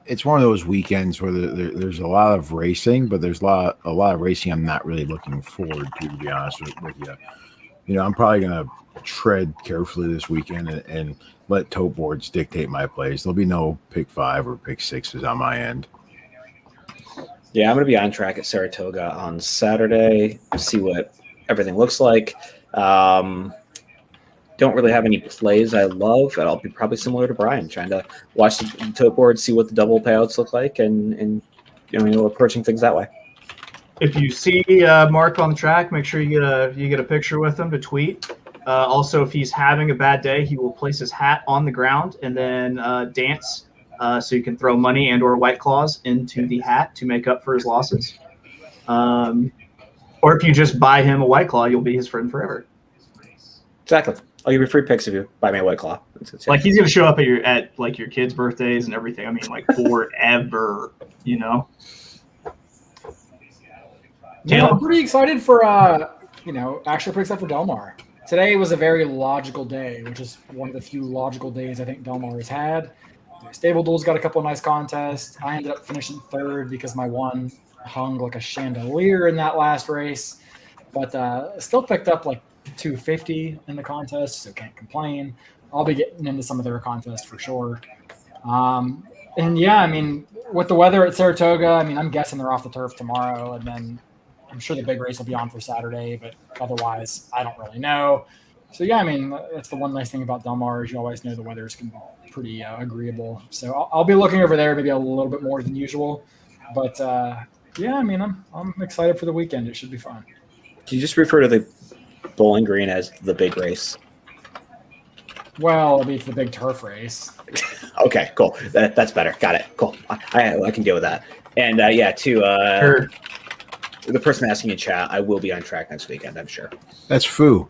it's one of those weekends where there's a lot of racing, but there's a lot of racing I'm not really looking forward to be honest with you. I'm probably going to tread carefully this weekend and let tote boards dictate my plays. There'll be no pick 5 or pick 6s on my end.
Yeah, I'm going to be on track at Saratoga on Saturday, see what everything looks like. Don't really have any plays I love, and I'll be probably similar to Brian, trying to watch the tote board, see what the double payouts look like, and approaching things that way.
If you see Mark on the track, make sure you get a picture with him to tweet. Also, if he's having a bad day, he will place his hat on the ground and then dance, so you can throw money and/or White Claws into the hat to make up for his losses. Or if you just buy him a White Claw, you'll be his friend forever.
Exactly. I'll give you free pics if you buy me a White Claw.
Like he's gonna show up at your kids' birthdays and everything. I mean, like forever.
Yeah, I'm pretty excited for actually pretty excited for Del Mar. Today was a very logical day, which is one of the few logical days I think Del Mar has had. Stable Duel's got a couple of nice contests. I ended up finishing third because my one hung like a chandelier in that last race, but still picked up like 250 in the contest, so can't complain. I'll be getting into some of their contests for sure. And yeah, I mean, with the weather at Saratoga, I mean, I'm guessing they're off the turf tomorrow, and then I'm sure the big race will be on for Saturday, but otherwise, I don't really know. So yeah, I mean, that's the one nice thing about Del Mar is you always know the weather is going to be pretty agreeable. So I'll be looking over there maybe a little bit more than usual. But yeah, I mean, I'm excited for the weekend. It should be fun.
Can you just refer to the Bowling Green as the big race?
Well, it'll be the big turf race.
Okay, cool. That's better. Got it. Cool. I can deal with that. And
Sure.
The person asking in chat, I will be on track next weekend, I'm sure.
That's Foo.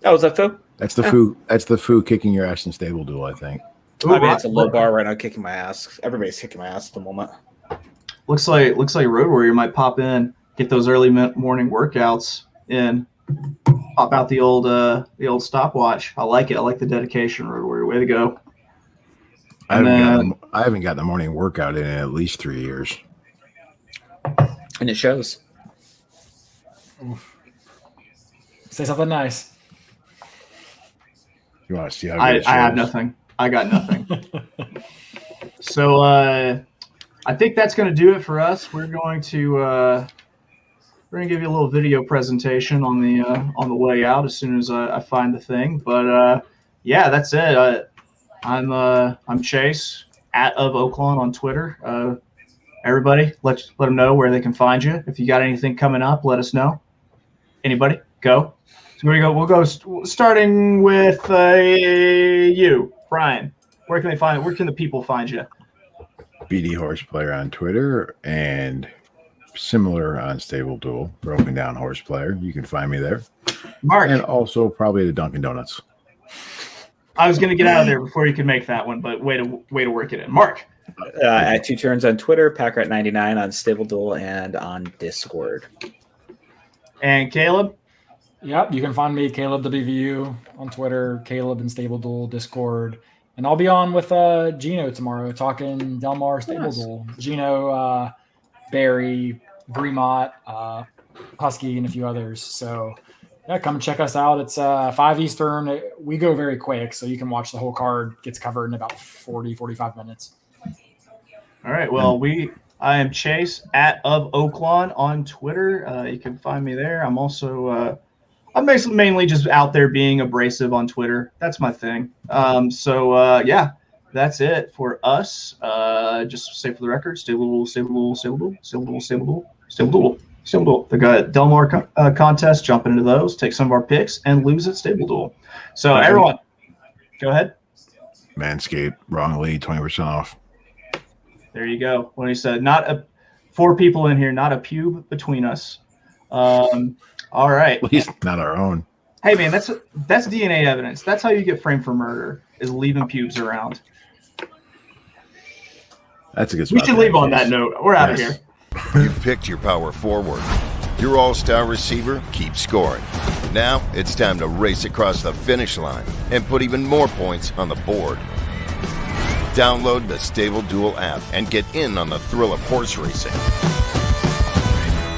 Oh, is that Foo?
That's the Foo. That's the Foo kicking your ass in Stable Duel, I think.
I mean, it's a low bar right now, kicking my ass. Everybody's kicking my ass at the moment.
Looks like Road Warrior might pop in, get those early morning workouts in, pop out the old stopwatch. I like it. I like the dedication, Road Warrior. Way to go.
I haven't got the morning workout in at least 3 years.
And it shows.
Oof. Say something nice.
You want to see how
I have nothing. I got nothing. So I think that's going to do it for us. We're going to give you a little video presentation on the way out as soon as I find the thing. But yeah, that's it. I'm Chase @of Oaklawn on Twitter. Everybody, let them know where they can find you. If you got anything coming up, let us know. Anybody, go. So we'll go starting with you, Brian. Where can the people find you?
BD Horse Player on Twitter and similar on Stable Duel, Broken Down Horse Player. You can find me there.
Mark.
And also probably the Dunkin' Donuts.
I was going to get out of there before you could make that one, but way to work it in. Mark.
At 2 Turns on Twitter, Packrat99 on Stable Duel and on Discord.
And Caleb?
Yep, you can find me, Caleb WVU, on Twitter, Caleb and Stable Duel, Discord. And I'll be on with Gino tomorrow talking Del Mar Stable Duel. Gino, Barry, Bremont, Husky, and a few others. So yeah, come check us out. It's 5 Eastern. We go very quick, so you can watch the whole card. Gets covered in about 40, 45 minutes.
All right. Well, I am Chase @of Oaklawn on Twitter. You can find me there. I'm also I'm basically mainly just out there being abrasive on Twitter. That's my thing. Yeah, that's it for us. Just say for the record, Stable Duel. The guy at Del Mar contest, jump into those, take some of our picks, and lose at Stable Duel. So everyone, go ahead.
Manscaped, wrong lead, 20% off.
There you go. When he said, 4 people in here, not a pube between us. All right.
At least not our own.
Hey man, that's DNA evidence. That's how you get framed for murder, is leaving pubes around.
That's a good
We
spot.
should leave on that note. We're out of here.
You've picked your power forward. Your all-star receiver keeps scoring. Now it's time to race across the finish line and put even more points on the board. Download the Stable Duel app and get in on the thrill of horse racing.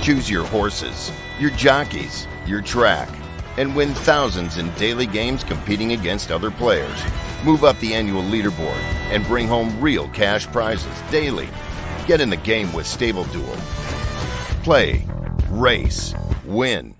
Choose your horses, your jockeys, your track, and win thousands in daily games competing against other players. Move up the annual leaderboard and bring home real cash prizes daily. Get in the game with Stable Duel. Play, race, win.